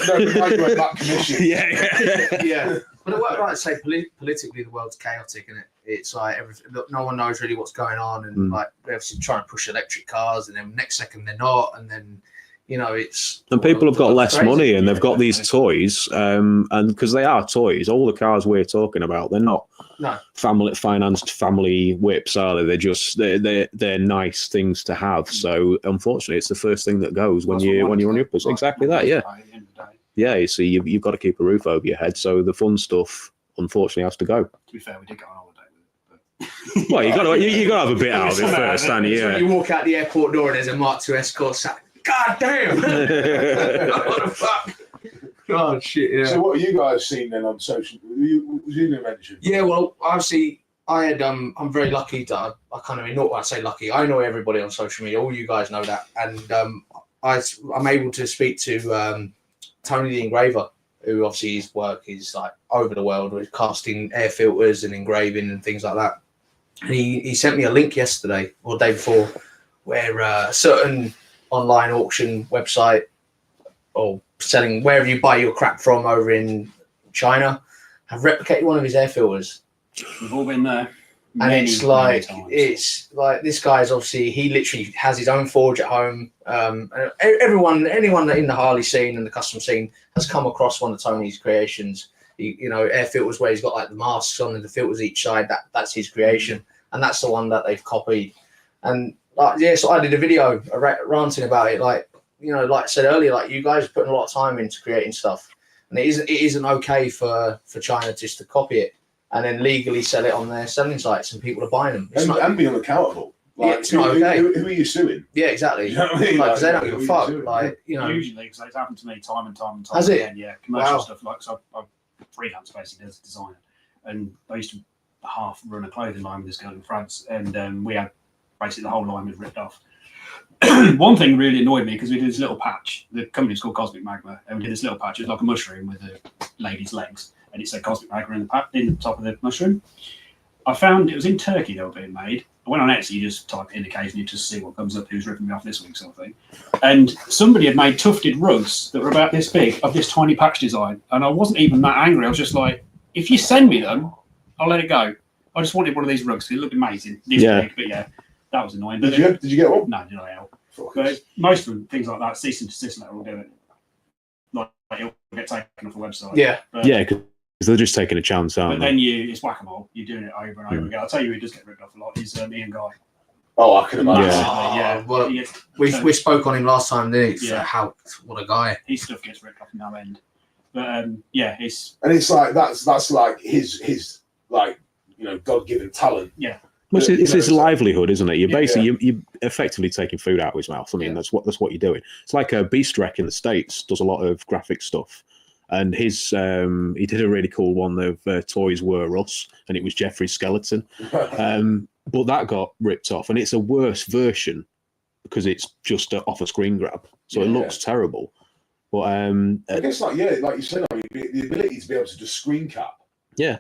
Yeah. But like I say, politically, the world's chaotic, isn't it? It's like no one knows really what's going on, and like they're obviously trying to push electric cars, and then next second they're not, and then it's. And people have got less money, and they've got these toys, and because they are toys, all the cars we're talking about, they're not family financed family whips, are they? They're just they're nice things to have. So unfortunately, it's the first thing that goes when you're on your uppers. Exactly that, yeah. Yeah, so you've got to keep a roof over your head. So the fun stuff, unfortunately, has to go. To be fair, we did go on holiday with it. Well, you got to have a bit out of it first, haven't you? Yeah. You walk out the airport door and there's a Mark II Escort sat. God damn! What the fuck? Oh shit! Yeah. So what have you guys seen then on social? Was you going to mention? Yeah, well, obviously, I had. I'm very lucky that I kind of know. I say lucky. I know everybody on social media. All you guys know that, and I'm able to speak to Tony the Engraver, who obviously his work is like over the world with casting air filters and engraving and things like that. And he sent me a link yesterday or the day before where a certain online auction website or selling wherever you buy your crap from over in China have replicated one of his air filters. We've all been there. And it's like this guy's obviously he literally has his own forge at home. And anyone in the Harley scene and the custom scene has come across one of Tony's creations. Air filters where he's got like the masks on and the filters each side. That's his creation, and that's the one that they've copied. And so I did a video ranting about it. Like I said earlier, like you guys are putting a lot of time into creating stuff, and it isn't okay for China just to copy it and then legally sell it on their selling sites, and people are buying them. And being accountable. Like, it's not okay. Who are you suing? Yeah, exactly. You know what I mean? Because they don't give a fuck. Usually, because it's happened to me time and time Has again. It? Yeah, commercial stuff. Like, so I'm freelance basically as a designer, and I used to half run a clothing line with this girl in France, and we had basically the whole line was ripped off. One thing really annoyed me because we did this little patch. The company's called Cosmic Magma, and we did this little patch. It was like a mushroom with a lady's legs, and it said Cosmic Magma in the top of the mushroom. I found it was in Turkey they were being made. I went on Etsy, you just type in occasionally to see what comes up, who's ripping me off this week, sort of thing. And somebody had made tufted rugs that were about this big of this tiny patch design, and I wasn't even that angry. I was just like, if you send me them, I'll let it go. I just wanted one of these rugs because it looked amazing. Big, but yeah. That was annoying. Did you get one? No, did I help? But most of them, things like that, cease and desist letter will do it. Like it'll get taken off a website. Yeah. Because they're just taking a chance, aren't they? But then it's whack-a-mole. You're doing it over and over again. I'll tell you who does get ripped off a lot is Ian Guy. Oh, I can imagine. Yeah. Well, we spoke on him last time, didn't we? Yeah. What a guy. His stuff gets ripped off in that end. But it's... And it's like, that's like his like, God-given talent. Yeah. Well, it's his livelihood, isn't it? You're basically you're effectively taking food out of his mouth. I mean, that's what you're doing. It's like Beast Rec in the States does a lot of graphic stuff, and his he did a really cool one of Toys Were Us, and it was Jeffrey's skeleton, but that got ripped off, and it's a worse version because it's just off a screen grab, so it looks terrible. But I guess like you said, I mean, the ability to be able to just screen cap,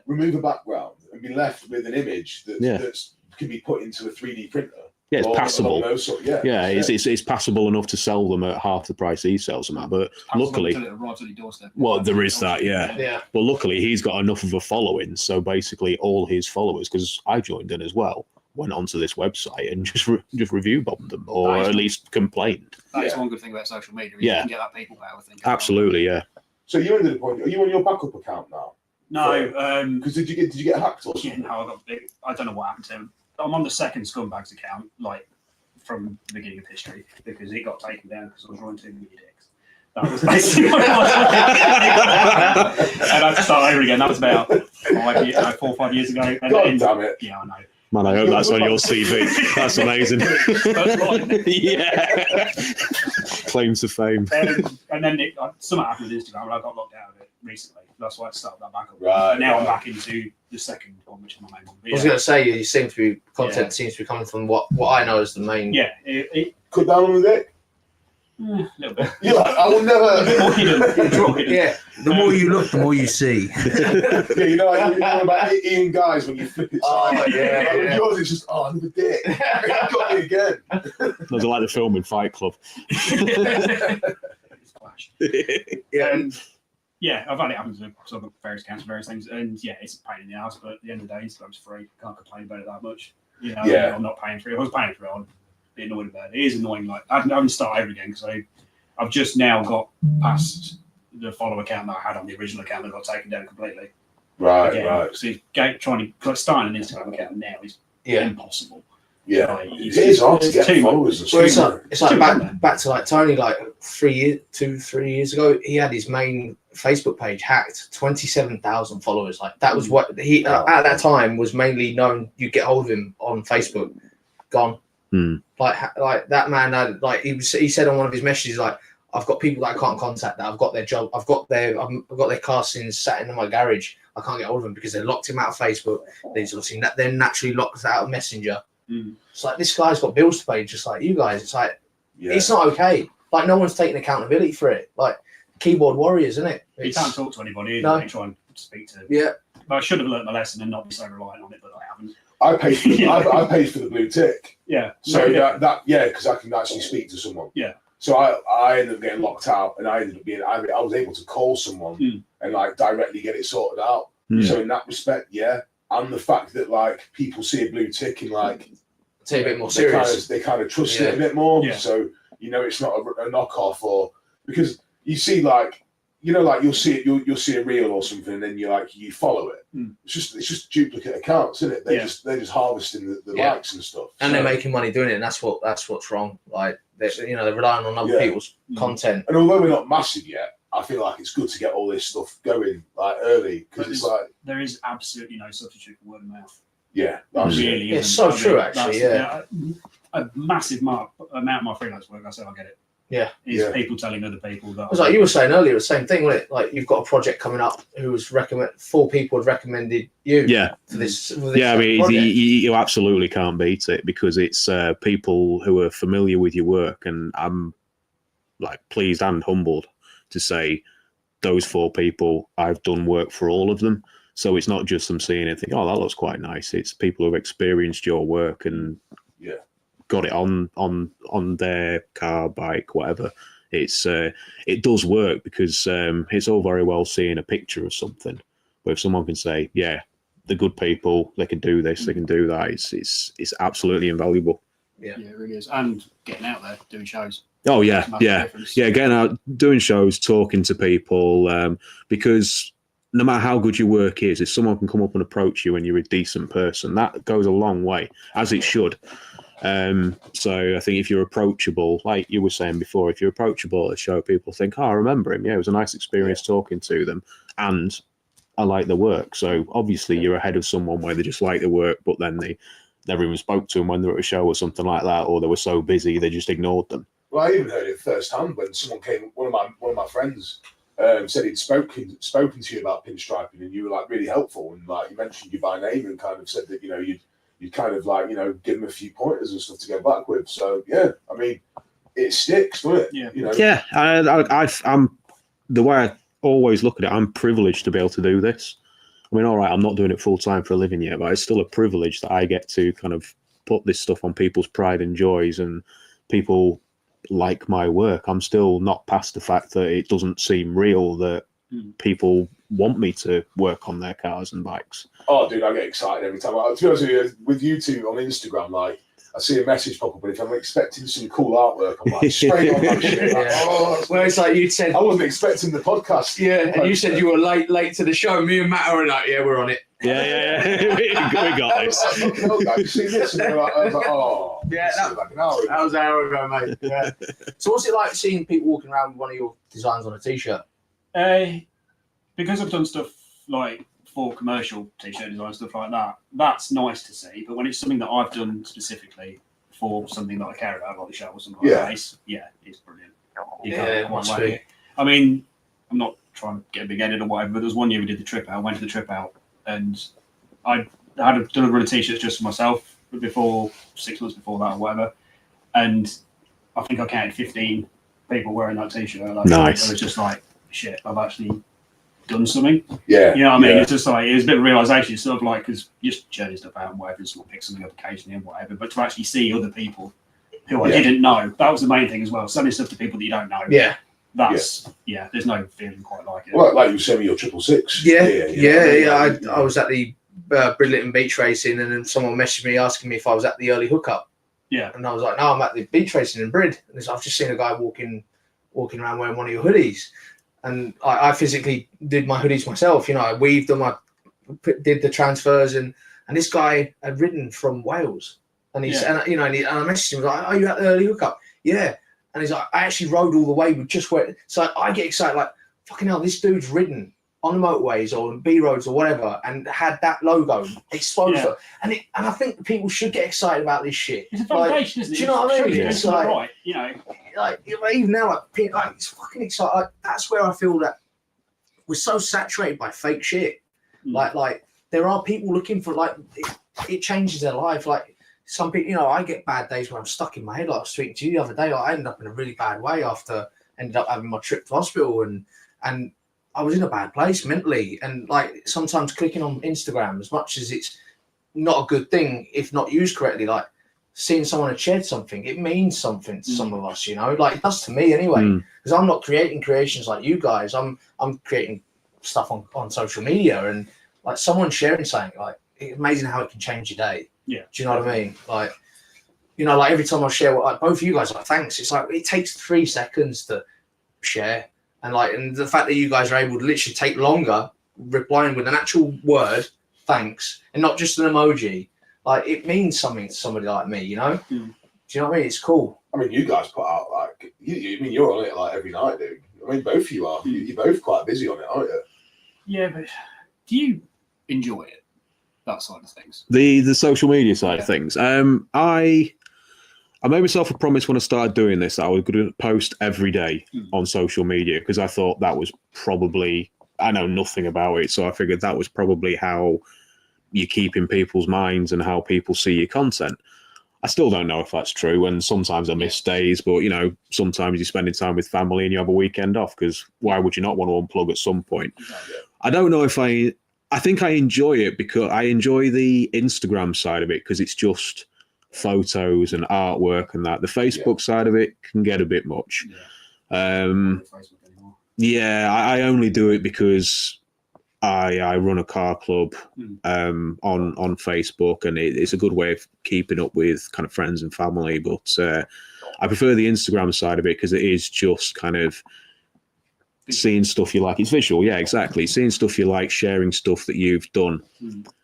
remove a background, and be left with an image that's can be put into a 3D printer. Yeah, it's passable. It's passable enough to sell them at half the price he sells them at. But luckily, well, there is that, yeah. But luckily, he's got enough of a following. So basically, all his followers, because I joined in as well, went onto this website and just review bombed them, or at least complained. That is one good thing about social media. You can get that people power thing. Absolutely, yeah. So you're into the point. Are you on your backup account now? No, because did you get hacked or something? No, I don't know what happened to him. I'm on the second Scumbags account, like from the beginning of history because it got taken down because I was drawing too many dicks. That was basically what it was. And I had to start over again. That was about 4 or 5 years ago. And God damn it. Yeah, I know. Man, I hope that's on your CV. That's amazing. Yeah. Claims to fame. And then something happened with Instagram and I got locked out of it recently. That's why I started that back up. Right. Now I'm back into the second one, which is my main one. I was going to say, you seem to be, content seems to be coming from what I know is the main. Yeah. Cut down on the dick? A little bit. You're like, I will never. Yeah, the more you look, the more you see. Yeah, you know, like, you know about eating guys when you flip it. Yeah. Yours is just, another dick. Got me again. Those are like the film in Fight Club. Splash. Yeah. I've had it happen to sort of various accounts, various things, and yeah, it's a pain in the ass. But at the end of the day, Instagram's free. Can't complain about it that much. You know, I'm not paying for it. If I was paying for it, I'd be annoyed about it. It is annoying. Like I haven't started over again because I've just now got past the follow account that I had on the original account that got taken down completely. Right. So starting an Instagram account now is impossible. Yeah, Like, it is hard to get followers. Well, it's like back to like Tony, like 3 years ago, he had his main Facebook page hacked, 27,000 followers. Like that was what he at that time was mainly known. You get hold of him on Facebook, gone. Like that man had he said on one of his messages like, I've got people that I can't contact, that I've got their job, I've got their castings sat in my garage. I can't get hold of them because they locked him out of Facebook. They're naturally locked out of Messenger. It's like this guy's got bills to pay, just like you guys. It's like it's not okay. Like no one's taking accountability for it. Like keyboard warriors, isn't it? You can't talk to anybody. No. They try and speak to. Yeah. But I should have learned my lesson and not be so reliant on it, but I haven't. I paid for the blue tick. Yeah. So because I can actually speak to someone. Yeah. So I ended up getting locked out, and I was able to call someone and like directly get it sorted out. So in that respect, and the fact that like people see a blue tick and like take a bit more serious, they kind of trust it a bit more. Yeah. So you know it's not a knockoff, or because you see like you'll see a reel or something, and then you follow it. It's just duplicate accounts, isn't it? They're just harvesting the likes and stuff, and they're making money doing it, and that's what's wrong. Like they're relying on other people's content. And although we're not massive yet, I feel like it's good to get all this stuff going like early, because it's like there is absolutely no substitute for word of mouth. Yeah, really. It's so true, actually. Yeah, a massive amount of my freelance work. I said I get it. Yeah, is people telling other people that. It was like you were saying earlier, the same thing, wasn't it? Like you've got a project coming up. Who was 4 people had recommended you? Yeah. For this I mean, you absolutely can't beat it, because it's people who are familiar with your work, and I'm like pleased and humbled to say those 4 people, I've done work for all of them. So it's not just them seeing it and thinking, oh, that looks quite nice. It's people who've experienced your work and got it on their car, bike, whatever. It's it does work, because it's all very well seeing a picture of something, but if someone can say, yeah, the good people, they can do this, they can do that, it's absolutely invaluable. Yeah, it really is. And getting out there, doing shows. Oh yeah, getting out, doing shows, talking to people, because no matter how good your work is, if someone can come up and approach you and you're a decent person, that goes a long way, as it should. So I think if you're approachable, like you were saying before, if you're approachable at a show, people think, oh, I remember him. Yeah, it was a nice experience talking to them, and I like the work. So obviously you're ahead of someone where they just like the work, but then they never even spoke to them when they were at a show or something like that, or they were so busy they just ignored them. Well, I even heard it firsthand when someone came. One of my friends said he'd spoken to you about pinstriping, and you were like really helpful, and like you mentioned you by name and kind of said that you kind of like give them a few pointers and stuff to go back with. So yeah, I mean, it sticks, doesn't it? Yeah. Yeah, I'm the way I always look at it. I'm privileged to be able to do this. I mean, all right, I'm not doing it full time for a living yet, but it's still a privilege that I get to kind of put this stuff on people's pride and joys, and people like my work. I'm still not past the fact that it doesn't seem real that people want me to work on their cars and bikes. Oh, dude, I get excited every time. To be honest with you two on Instagram, like I see a message pop up, but if I'm expecting some cool artwork, I'm like straight on that shit. Like, well, it's like you said, I wasn't expecting the podcast. Yeah, and you said you were late to the show. Me and Matt are like, yeah, we're on it. Yeah. we got this. You see this, and I was like, oh, Yeah, that was an hour ago, mate. Yeah. So what's it like seeing people walking around with one of your designs on a t-shirt? Because I've done stuff like for commercial t-shirt design, stuff like that, that's nice to see. But when it's something that I've done specifically for something that I care about, like the show or something like that, it's brilliant. You can't quite like it. I mean, I'm not trying to get big-headed or whatever, but there was one year we did the trip out. I went to the trip out, and I had done a run of t-shirts just for myself before 6 months before that or whatever, and I think I counted 15 people wearing that t-shirt. Like, nice. I was just like, shit, I've actually done something. Yeah. You know what I mean? It's just like, it was a bit of realisation, sort of like, because you're just churning stuff out and whatever, and sort of pick something up occasionally and whatever, but to actually see other people who I didn't know, that was the main thing as well. Selling stuff to people that you don't know. Yeah. That's, there's no feeling quite like it. Well, like you sent me your 666. I was at the Bridlington beach racing, and then someone messaged me asking me if I was at the early hookup. Yeah. And I was like, no, I'm at the beach racing in Brid. And I've just seen a guy walking around wearing one of your hoodies. And I physically did my hoodies myself. You know, I weaved them, I did the transfers, and this guy had ridden from Wales. And he's, and I messaged him, like, are you at the early hookup? Yeah. And he's like, I actually rode all the way with just where. So I get excited, like, fucking hell, this dude's ridden on the motorways or B roads or whatever, and had that logo exposed. And I think people should get excited about this shit. It's a foundation, isn't it? Do you know what I mean? It's like, right, you know, like even now, like it's fucking exciting. Like, that's where I feel that we're so saturated by fake shit. Like there are people looking for, like, it changes their life. Like some people, you know, I get bad days when I'm stuck in my head. Like I was speaking to you the other day, like, I ended up in a really bad way after ended up having my trip to hospital, and I was in a bad place mentally. And like sometimes clicking on Instagram, as much as it's not a good thing if not used correctly, like seeing someone had shared something, it means something to some of us, you know, like it does to me anyway, because I'm not creating creations like you guys. I'm creating stuff on social media, and like someone sharing something, like it's amazing how it can change your day. Yeah. Do you know what I mean? Like, you know, like every time I share what, like both of you guys, like, thanks. It's like, it takes 3 seconds to share. And like, and the fact that you guys are able to literally take longer replying with an actual word, thanks, and not just an emoji, like it means something to somebody like me, you know? Do you know what I mean? It's cool. I mean, you guys put out, like, you're on it like every night, dude. I mean, both of you are. You're both quite busy on it, aren't you? Yeah, but do you enjoy it? That side of things. The social media side of things. I made myself a promise when I started doing this that I was going to post every day on social media, because I thought that was probably, I know nothing about it, so I figured that was probably how you keep in people's minds and how people see your content. I still don't know if that's true, and sometimes I miss days, but you know, sometimes you're spending time with family and you have a weekend off, because why would you not want to unplug at some point? I don't know if I think I enjoy it because I enjoy the Instagram side of it, because it's just photos and artwork and that. The Facebook side of it can get a bit much. I only do it because I run a car club on Facebook, and it's a good way of keeping up with kind of friends and family. But I prefer the Instagram side of it because it is just kind of seeing stuff you like. It's visual, yeah, exactly. Seeing stuff you like, sharing stuff that you've done,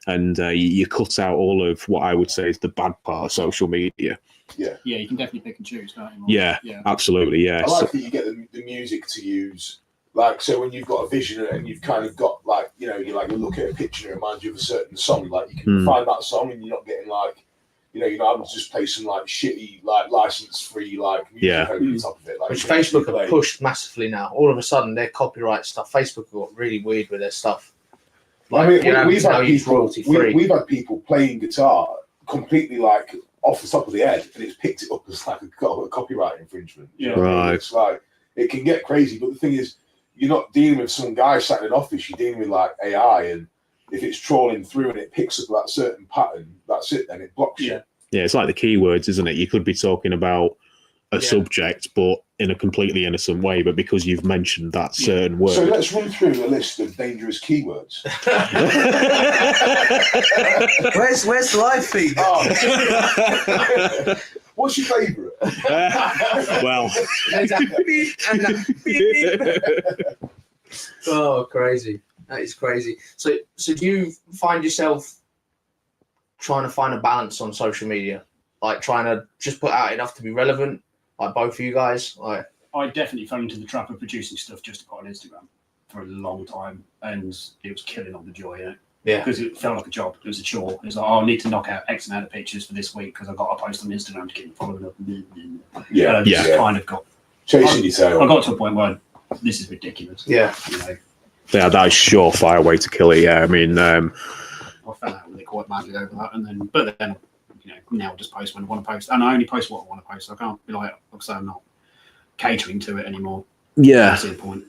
and you cut out all of what I would say is the bad part of social media. Yeah, you can definitely pick and choose, can't you? Yeah, absolutely, yeah. I like that you get the music to use. Like, so when you've got a vision and you've kind of got, like, you know, you look at a picture and it reminds you of a certain song, like you can find that song and you're not getting like, you know, I would just play some like shitty, like license-free, like music over the top of it. Like, which Facebook have pushed massively now. All of a sudden, their copyright stuff, Facebook have got really weird with their stuff. Like, I mean, we've had people playing guitar completely like off the top of the head, and it's picked it up as like a copyright infringement. Right. It's like, it can get crazy, but the thing is, you're not dealing with some guy sat in an office. You're dealing with like AI, and if it's trawling through and it picks up that certain pattern, that's it. Then it blocks you. Yeah, it's like the keywords, isn't it? You could be talking about a subject, but in a completely innocent way. But because you've mentioned that certain word, so let's run through a list of dangerous keywords. Where's the live feed? Oh. What's your favourite? Well, Oh, crazy. That is crazy. So do you find yourself trying to find a balance on social media, like trying to just put out enough to be relevant, like both of you guys? Like, I definitely fell into the trap of producing stuff just to put on Instagram for a long time, and it was killing on the joy in it. Yeah, because it felt like a job. It was a chore. It was like, oh, I need to knock out X amount of pictures for this week because I've got to post on Instagram to keep following up. Yeah, just kind of got chasing your tail. I got to a point where this is ridiculous. Yeah, you know. Yeah, that is surefire way to kill it. Yeah, I mean, I fell out really quite badly over that, but then, you know, now I just post when I want to post, and I only post what I want to post. I can't be like I'm not catering to it anymore. Yeah, that's the point.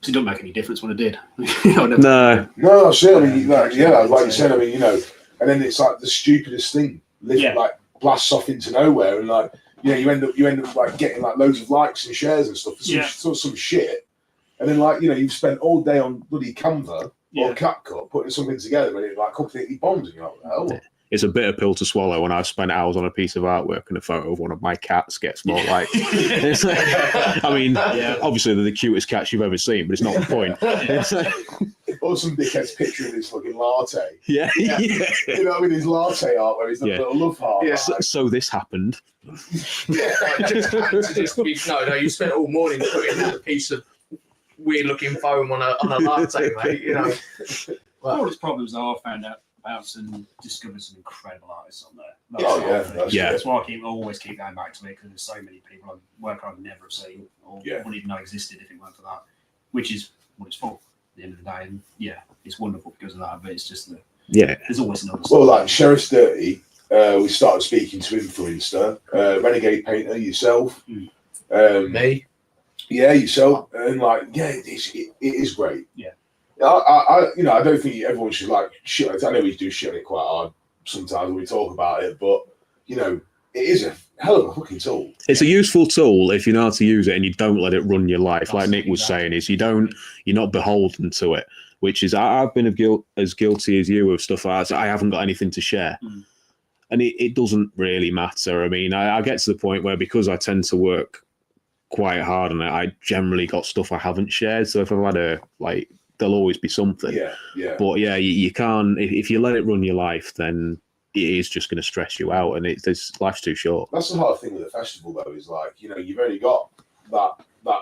So it don't make any difference what I did. No, that's it. I mean, like you said, I mean, you know, and then it's like the stupidest thing, like blasts off into nowhere, and like, you know, you end up like getting like loads of likes and shares and stuff for some shit, and then like, you know, you've spent all day on bloody Canva or CapCut putting something together, and it like completely bombs, and you're like, oh. It's a bitter pill to swallow when I've spent hours on a piece of artwork and a photo of one of my cats gets more likes. I mean, obviously they're the cutest cats you've ever seen, but it's not the point. Or some dickhead's picture of his fucking latte. Yeah. You know what I mean? His latte art where he's the little love heart. Yeah. So this happened. No, you spent all morning putting a piece of weird looking foam on a latte, mate. You know. All its problems are found out about and discovered some incredible artists on there. That's why I always keep going back to it, because there's so many people on work I've never have seen or wouldn't even know existed if it weren't for that, which is what it's for at the end of the day. And it's wonderful because of that, but it's just there's always another stuff. Well, like Sheriff's Dirty, we started speaking to him through Insta. Renegade Painter, yourself. Me? Yeah, yourself. And like, it is great. Yeah. I don't think everyone should like shit. I know we do shit on it quite hard sometimes when we talk about it, but you know, it is a hell of a fucking tool. It's a useful tool if you know how to use it and you don't let it run your life. Like Nick was saying, is you're not beholden to it. Which is, I've been as guilty as you of stuff like that. I haven't got anything to share, and it doesn't really matter. I mean, I get to the point where, because I tend to work quite hard on it, I generally got stuff I haven't shared. So if I've had there'll always be something. Yeah. But you can't, if you let it run your life, then it is just going to stress you out, and life's too short. That's the hard thing with a festival, though, is like, you know, you've only got that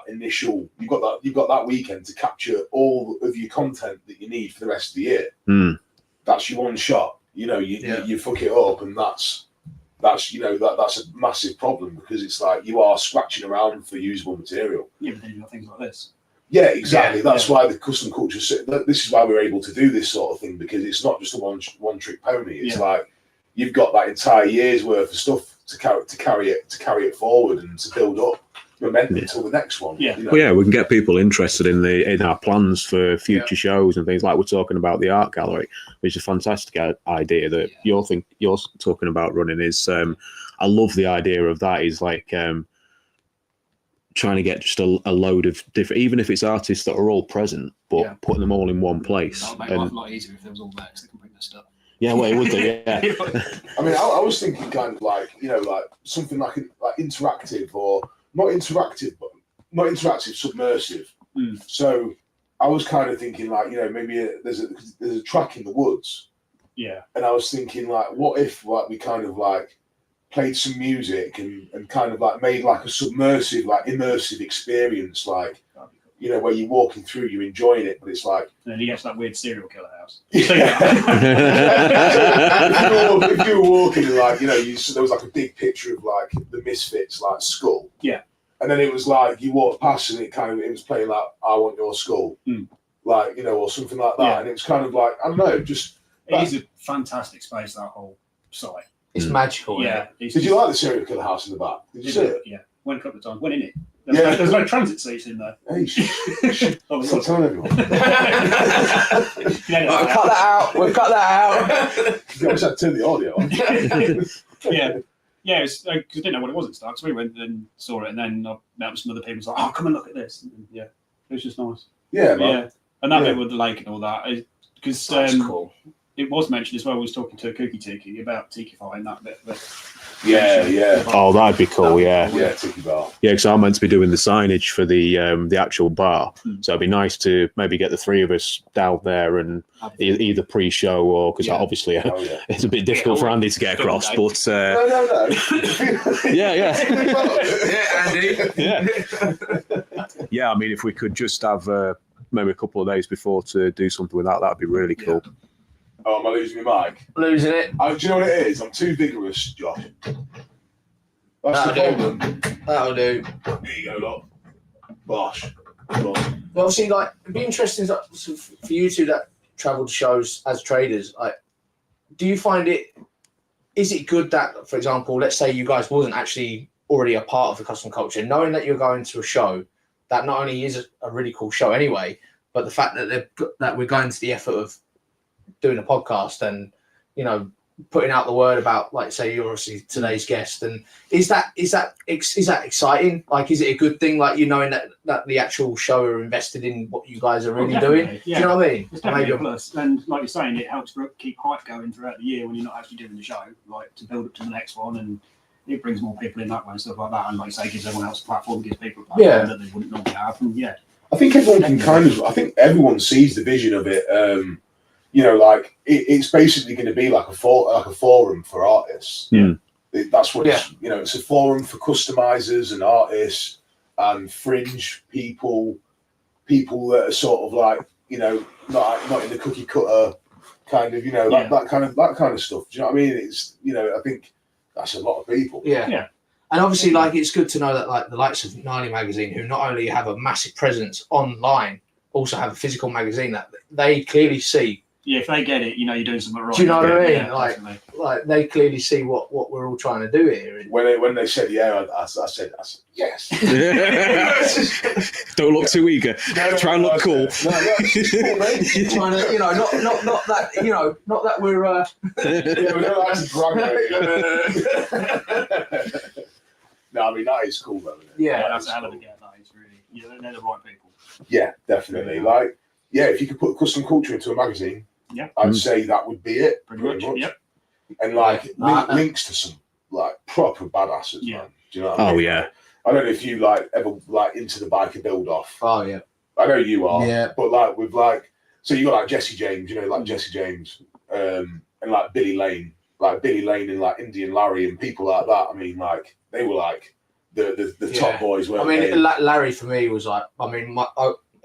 initial, you've got that weekend to capture all of your content that you need for the rest of the year. That's your one shot. You know, you fuck it up, and that's you know, that's a massive problem, because it's like you are scratching around for usable material. Yeah, but then you've got things like this. Yeah, exactly. That's why the custom culture. This is why we're able to do this sort of thing, because it's not just a one trick pony. It's like you've got that entire year's worth of stuff to carry it forward and to build up momentum until the next one. Yeah, you know? Well, we can get people interested in our plans for future shows and things, like we're talking about the art gallery, which is a fantastic idea that you're talking about running. Is I love the idea of that. Is like. Trying to get just a load of different, even if it's artists that are all present, but putting them all in one place. That would make life a lot easier if there was all there, because they can bring their stuff. Yeah, well, it would do, yeah. I mean, I was thinking kind of like, you know, like something like interactive, or not interactive, submersive. So I was kind of thinking like, you know, maybe there's a track in the woods. Yeah. And I was thinking like, what if like we kind of like played some music and kind of like made like a submersive, like immersive experience, like, you know, where you're walking through, you're enjoying it, but it's like... And then you get to that weird serial killer house. If you were walking and like, you know, there was like a big picture of like the Misfits, like skull. Yeah. And then it was like, you walked past and it was playing like, I Want Your Skull. Like, you know, or something like that. Yeah. And it was kind of like, I don't know, just... It is a fantastic space, that whole site. It's magical. Yeah. Did you like the serial killer house in the back? Did you see it? Yeah. Went a couple of times. Went in it. There's no transit seats in there. Hey, stop telling everyone. We'll cut that out. You always had to turn the audio on. Yeah, it's because I didn't know what it was at start. So we went and saw it, and then I met with some other people. Like, oh, come and look at this. And it was just nice. Yeah, man. Yeah, and that bit with the lake and all that, because that's cool. it was mentioned as well. We was talking to Kooky Tiki about tiki-fying that bit. Yeah. Oh, that'd be cool. Yeah, tiki bar. Yeah, because I'm meant to be doing the signage for the actual bar, so it'd be nice to maybe get the three of us down there and either pre-show or because obviously it's a bit difficult for Andy to get across. But no. yeah, Andy. yeah. I mean, if we could just have maybe a couple of days before to do something with that'd be really cool. Oh, am I losing my mic? Losing it. Do you know what it is? I'm too vigorous, Josh. That's the problem. That'll do. There you go, look. Bosh. Well, see, like, it'd be interesting for you two that travel to shows as traders. Like, do you find is it good that, for example, let's say you guys wasn't actually already a part of the custom culture, knowing that you're going to a show that not only is a really cool show anyway, but the fact that we're going to the effort of doing a podcast and, you know, putting out the word about, like, say, you're obviously today's guest, and is that exciting? Like, is it a good thing, like, you knowing that the actual show are invested in what you guys are really doing? Yeah. Do you know what I mean? It's definitely a plus, and like you're saying, it helps keep hype going throughout the year when you're not actually doing the show, like to build up to the next one, and it brings more people in that way and stuff like that, and like you say, gives everyone else a platform, gives people a platform that they wouldn't normally have, and I think everyone can I think everyone sees the vision of it. You know, like it's basically going to be like a forum for artists. Yeah, that's what it's. You know, it's a forum for customizers and artists and fringe people that are sort of like, you know, not in the cookie cutter kind of, you know, that kind of stuff. Do you know what I mean? It's, you know, I think that's a lot of people. Yeah. And obviously, like, it's good to know that, like, the likes of Gnarly Magazine, who not only have a massive presence online, also have a physical magazine that they clearly see. Yeah, if they get it, you know, you're doing something right. Do you know what I mean? Yeah, like they clearly see what we're all trying to do here. When they said I said yes. Don't look too eager. Try and look cool. You're trying to, you know, not that, you know, not that we're. We don't like to brag. No, I mean, that is cool though. Isn't it? Yeah, that's a hell of a get. That is really, they're the right people. Yeah, definitely. Like, if you could put custom culture into a magazine, I'd say that would be it. Pretty much. Yep. And like links to some like proper badasses, man. Do you know what I mean? Oh yeah. I don't know if you like ever like into the biker build off. Oh yeah. I know you are. Yeah. But like with like, so you got like Jesse James, you know, like Jesse James, and like Billy Lane and like Indian Larry and people like that. I mean, like they were like the top boys. Weren't they? Larry for me was like, I mean,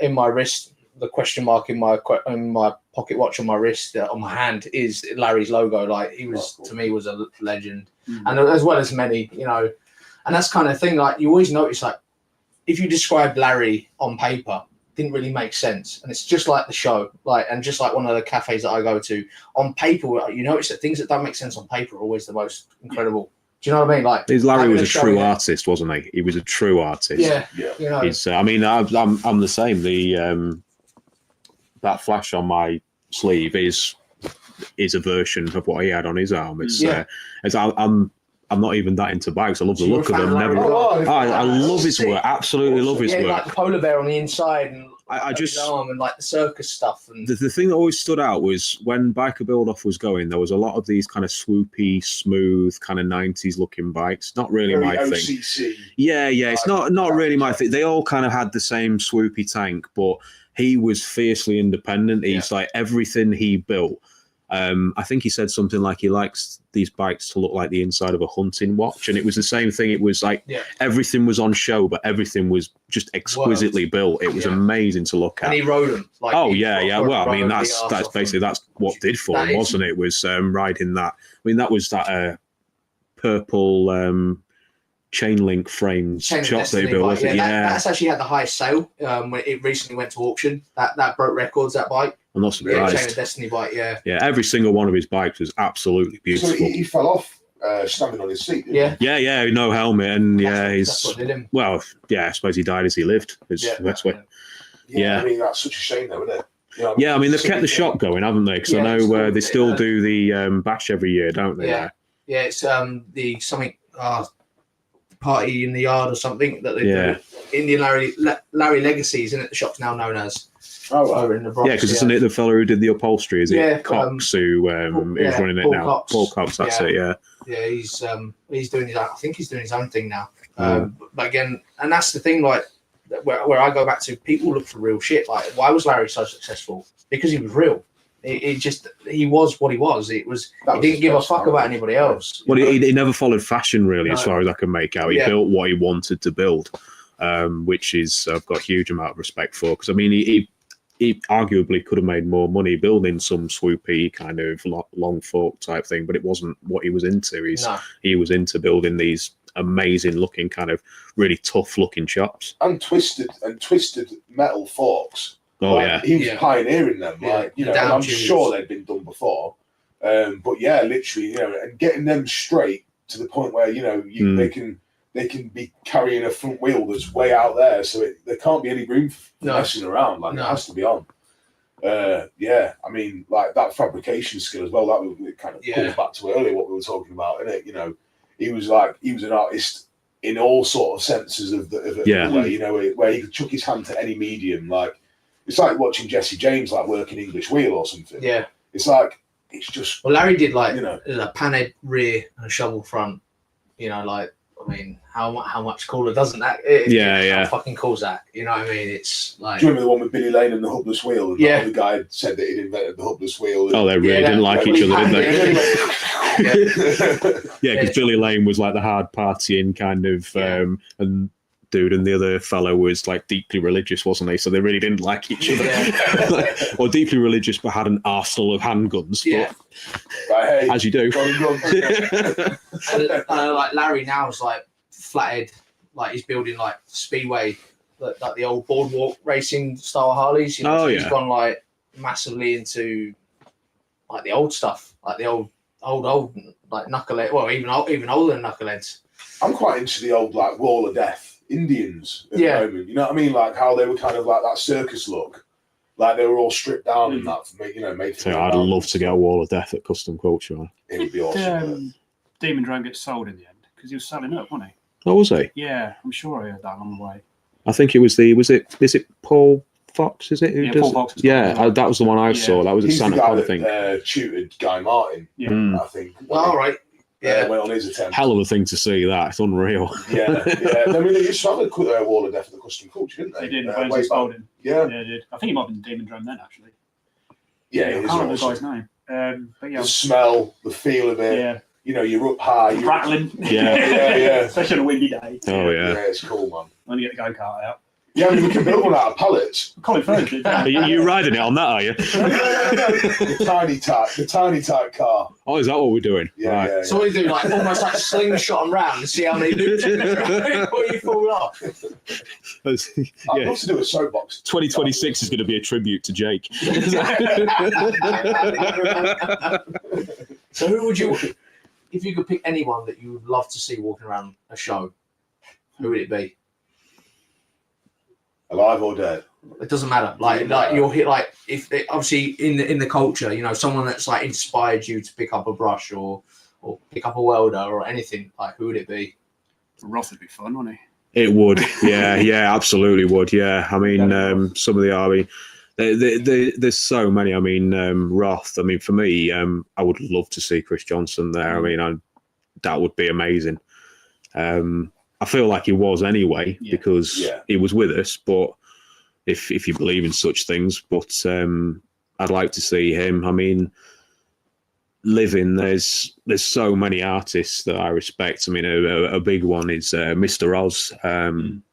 in my wrist, the question mark in my pocket watch on my wrist, on my hand, is Larry's logo. Like, he was to me was a legend, and as well as many, you know, and that's kind of thing. Like, you always notice, like, if you describe Larry on paper, it didn't really make sense, and it's just like the show, like, and just like one of the cafes that I go to on paper, you notice that things that don't make sense on paper are always the most incredible. Do you know what I mean? Like, Larry was a true artist, wasn't he? He was a true artist. Yeah. You know, he's. I mean, I'm the same. The that flash on my sleeve is a version of what he had on his arm. I'm not even that into bags. I love the look of them. I love his work. Absolutely love his work. Like the polar bear on the inside, and I just his arm, and like the circus stuff. And the thing that always stood out was when Biker Build Off was going, there was a lot of these kind of swoopy, smooth, kind of 90s looking bikes. Not really my OCC. thing. Yeah. It's not really my thing. They all kind of had the same swoopy tank, but he was fiercely independent. He's like everything he built. I think he said something like he likes these bikes to look like the inside of a hunting watch, and it was the same thing. It was like everything was on show, but everything was just exquisitely built. It was amazing to look at. And he rode them. Like, Well, I mean, that's what did for him, wasn't it? Was riding that. I mean, that was that purple chain link frame shot they built, wasn't it? That's actually had the highest sale when it recently went to auction. That broke records, that bike. I'm not surprised. Chain of Destiny bike, Yeah, every single one of his bikes was absolutely beautiful. So he fell off standing on his seat. Yeah, no helmet, and that's what did him. Well, I suppose he died as he lived. That's way. I mean, that's such a shame, though, isn't it? You know, I mean, they've kept the shop going, haven't they? Because I know they still do the bash every year, don't they? Yeah, it's the something. party in the yard or something that they do. Indian Larry Legacy is in it. The shop's now known as. Over in the Bronx, because isn't it the fellow who did the upholstery? Is it Cox who's running it Paul now? Cox. Paul Cox, that's it. Yeah. Yeah, he's doing his. I think he's doing his own thing now. But again, and that's the thing. Like where I go back to, people look for real shit. Like, why was Larry so successful? Because he was real. He was what he was. He didn't give a fuck about anybody else. Well, he never followed fashion really, as far as I can make out. He built what he wanted to build, which is I've got a huge amount of respect for. Because I mean, he arguably could have made more money building some swoopy kind of long fork type thing, but it wasn't what he was into. He was into building these amazing looking, kind of really tough looking chops and twisted metal forks. Oh, he was pioneering them. And I'm sure they'd been done before, but literally, and getting them straight to the point where they can be carrying a front wheel that's way out there, so there can't be any room for messing around. Like, it has to be on. I mean, like that fabrication skill as well. That kind of comes back to earlier what we were talking about, isn't it? He was an artist in all sort of senses of the way, where he could chuck his hand to any medium. Like, it's like watching Jesse James work an English wheel or something. Yeah, it's like it's just. Well, Larry did a panhead rear and a shovel front. I mean, how much cooler doesn't that? How fucking cool is that? You know what I mean? It's like. Do you remember the one with Billy Lane and the hubless wheel? And the guy said that he'd invented the hubless wheel. Oh, they really didn't like each other, didn't they? Because Billy Lane was like the hard partying kind of, and dude, and the other fellow was like deeply religious, wasn't he? So they really didn't like each other. Or deeply religious, but had an arsenal of handguns. Yeah. But, hey, as you do. Like Larry now is like flathead, like he's building like Speedway, like the old boardwalk racing style Harleys. He's gone like massively into like the old stuff, like the old like knucklehead. Well, even older than knuckleheads. I'm quite into the old like Wall of Death Indians at the moment. You know what I mean? Like how they were kind of like that circus look. Like they were all stripped down and that, made. So I'd love to get a Wall of Death at Custom Culture. It would be awesome. Demon Drone gets sold in the end because he was selling up, wasn't he? Oh, was he? Yeah, I'm sure I heard that along the way. I think it was is it Paul Fox? Is it? Paul Fox. That was the one I saw. That was a Santa Con thing. Tutored Guy Martin. Yeah, I think. Well, all right. Went on his attempt. Hell of a thing to see. That it's unreal. I mean, they used to have a Wall of Death at the Custom Culture, didn't they? They did. Way back. Yeah, they did. I think he might have been Demon Drone then, actually. Yeah, I can't remember the guy's name. But the smell, the feel of it. Yeah. You're up high. You're rattling. Yeah. Especially on a windy day. Oh yeah. Yeah, it's cool, man. When you get the go-kart out. Yeah, I mean, we can build one out of pallets. Colin Firth did that. Are you riding it on that, are you? The tiny type car. Oh, is that what we're doing? Yeah, right. So what do you do? Like almost like slingshot them round and see how many loops before you fall off. I'd love to do a soapbox. 2026 is going to be a tribute to Jake. So who would you, if you could pick anyone that you would love to see walking around a show, who would it be? Alive or dead? It doesn't matter. Like you'll hit if they, obviously in the culture, someone that's like inspired you to pick up a brush or pick up a welder or anything. Like who would it be? Roth would be fun, wouldn't he? It would. Yeah, absolutely would. Yeah, I mean, some of the army. There's so many. I mean, Roth. I mean, for me, I would love to see Chris Johnson there. I mean, that would be amazing. I feel like he was anyway because he was with us. But if you believe in such things, but I'd like to see him. I mean, living there's so many artists that I respect. I mean, a big one is Mr. Oz,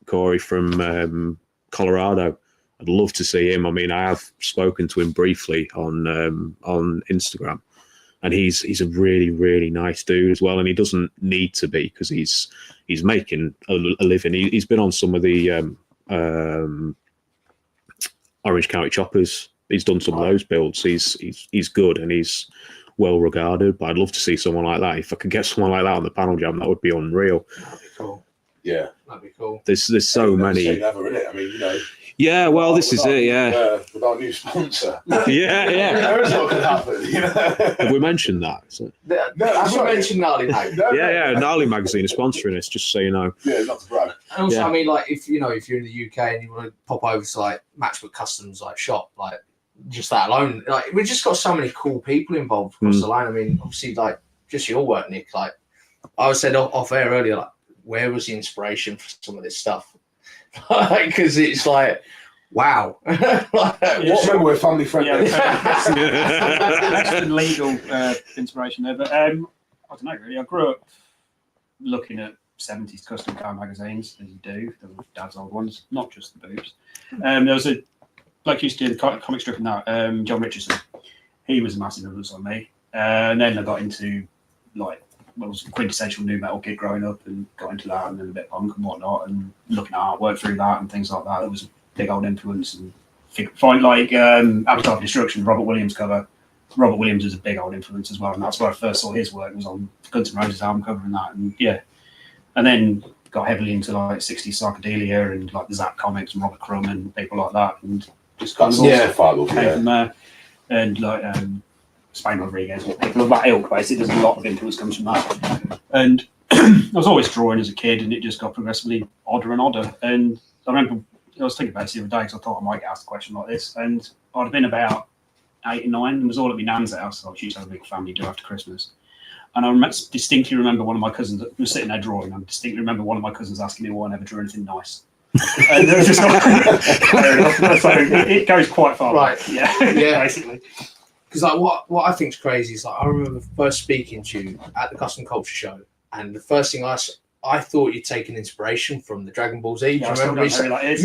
Corey from Colorado. I'd love to see him. I mean, I have spoken to him briefly on Instagram. And he's a really, really nice dude as well. And he doesn't need to be because he's making a living. He's been on some of the Orange County Choppers. He's done some of those builds. He's good and he's well regarded. But I'd love to see someone like that. If I could get someone like that on the panel jam, that would be unreal. That'd be cool. Yeah, that'd be cool. There's so many. Never, innit? I mean, Yeah, well, this is it. Yeah, with our new sponsor. yeah. There is what could happen. You know? Have we mentioned that? Have we mentioned Gnarly Mag? Yeah. Gnarly Magazine is sponsoring us, just so you know. Yeah, not to brag. And also, I mean, like, if you're in the UK and you want to pop over to like Matchbook Customs like shop, like just that alone, like we've just got so many cool people involved across the line. I mean, obviously, like just your work, Nick. Like I was said off air earlier, like where was the inspiration for some of this stuff? Because it's like, wow. Remember, we're family friendly. That's legal inspiration there, but I don't know really. I grew up looking at 70s custom car magazines, as you do, the dad's old ones, not just the boobs. There was a bloke used to do the comic strip in that, John Richardson. He was a massive influence on me, and then I got into like was a quintessential new metal kid growing up, and got into that, and then a bit of punk and whatnot, and looking at artwork through that and things like that. It was a big old influence, and find like Appetite for Destruction, Robert Williams cover. Robert Williams is a big old influence as well, and that's where I first saw his work, was on Guns N' Roses album cover and that, and and then got heavily into like 60s psychedelia and like the Zap comics and Robert Crumb and people like that, and just got from there, and like Spain Rodriguez, people of that ilk. Basically, there's a lot of influence comes from that, and I was always drawing as a kid, and it just got progressively odder and odder. And I remember I was thinking about this the other day because I thought I might get asked a question like this, and I'd have been about 8 or 9, and was all at my nan's house. So she used to have a big family do after Christmas. And I distinctly remember one of my cousins was sitting there drawing. And I distinctly remember one of my cousins asking me why I never drew anything nice. And there was just fair enough. So it goes quite far, right? Back. Yeah, basically. Because like what I think is crazy is like I remember first speaking to you at the Custom Culture Show, and the first thing I thought you'd taken inspiration from the Dragon Ball Z. Do you remember? It's like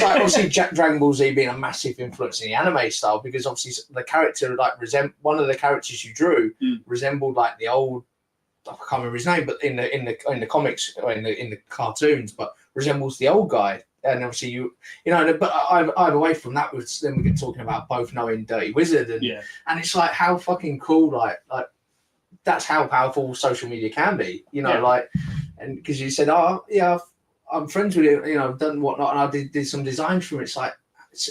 obviously Dragon Ball Z being a massive influence in the anime style, because obviously the character like one of the characters you drew resembled like the old, I can't remember his name, but in the comics or in the cartoons, but resembles the old guy. And obviously you know, but either way from that, then we get talking about both knowing Dirty Wizard, and it's like how fucking cool, like that's how powerful social media can be, you know, like, and because you said, oh yeah, I'm friends with it, you know, done whatnot, and I did some designs from it. It's like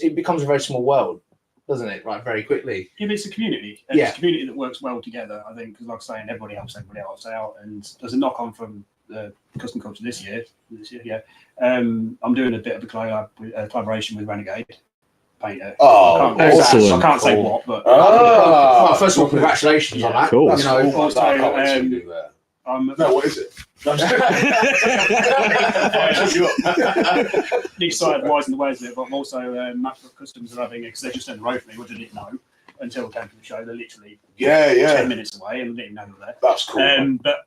it becomes a very small world, doesn't it? Right, very quickly. Yeah, but it's a community. It's a community that works well together, I think, because like I say, everybody helps everybody else out, and there's a knock on from the Custom Culture this year. I'm doing a bit of a collaboration with Renegade Painter. Oh, I can't say what, but well, first of all, congratulations on that. Cool. You know, also, no, what is it? Nick started wising the ways of it, but I'm also Matchbook Customs are having it because they're just down the road from me, which I didn't know until I came to the show. They're literally 10 minutes away, and I didn't even know they were there. That's cool. But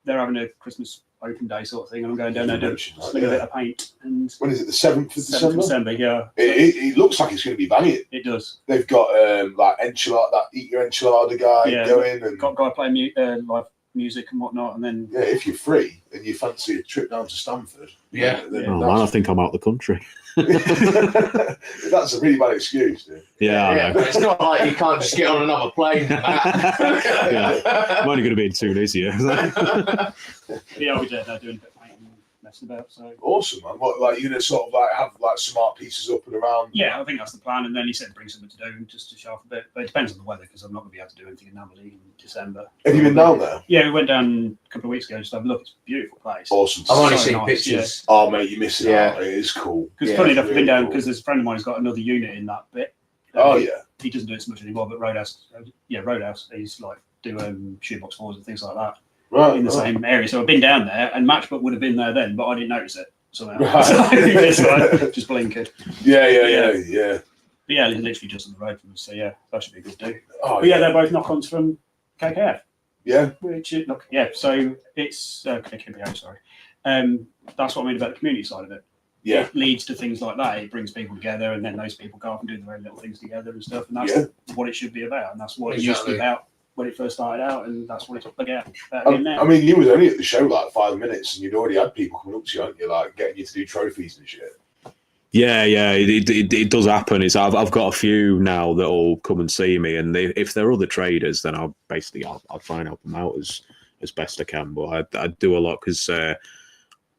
they're having a Christmas open day sort of thing, and I'm going down there doing a bit of paint. And when is it? The 7th of December? December, yeah. It looks like it's going to be banging. It does. They've got like enchilada, that Eat Your Enchilada guy going, and got guy playing live music and whatnot, and then if you're free and you fancy a trip down to Stamford, man, I think I'm out the country. That's a really bad excuse, dude. Yeah. But it's not like you can't just get on another plane. I'm only going to be in Tunisia. I'll be there doing a bit of painting and messing about. So awesome, man. What, like, you're gonna sort of like have like smart pieces up and around? Yeah, I think that's the plan. And then he said bring something to do just to show off a bit. But it depends on the weather, because I'm not going to be able to do anything in Namely in December. Have you been down there? Yeah, we went down a couple of weeks ago just to have a look. It's a beautiful place. Awesome. I've only seen pictures. Oh mate, you're missing out. It is cool. Because funny enough, I've been down because there's a friend of mine who's got another unit in that bit. He doesn't do it so much anymore, but Roadhouse. He's like do shoebox floors and things like that. Right, in the same area. So I've been down there, and Matchbook would have been there then, but I didn't notice it somehow. Right. So just blinking. Yeah. But yeah, it's literally just on the road from us. So yeah, that should be a good do. Oh, but they're both knock-ons from KKF. Yeah. So it's KKBO, sorry. That's what I mean about the community side of it. Yeah. It leads to things like that. It brings people together, and then those people go off and do their own little things together and stuff. And that's what it should be about. And that's what it used to be about when it first started out. And that's what it's about now. I mean, you was only at the show like 5 minutes, and you'd already had people coming up to you, hadn't you, like getting you to do trophies and shit. Yeah, it does happen. I've got a few now that'll come and see me, and if they're other traders, then I'll try and help them out as best I can. But I do a lot because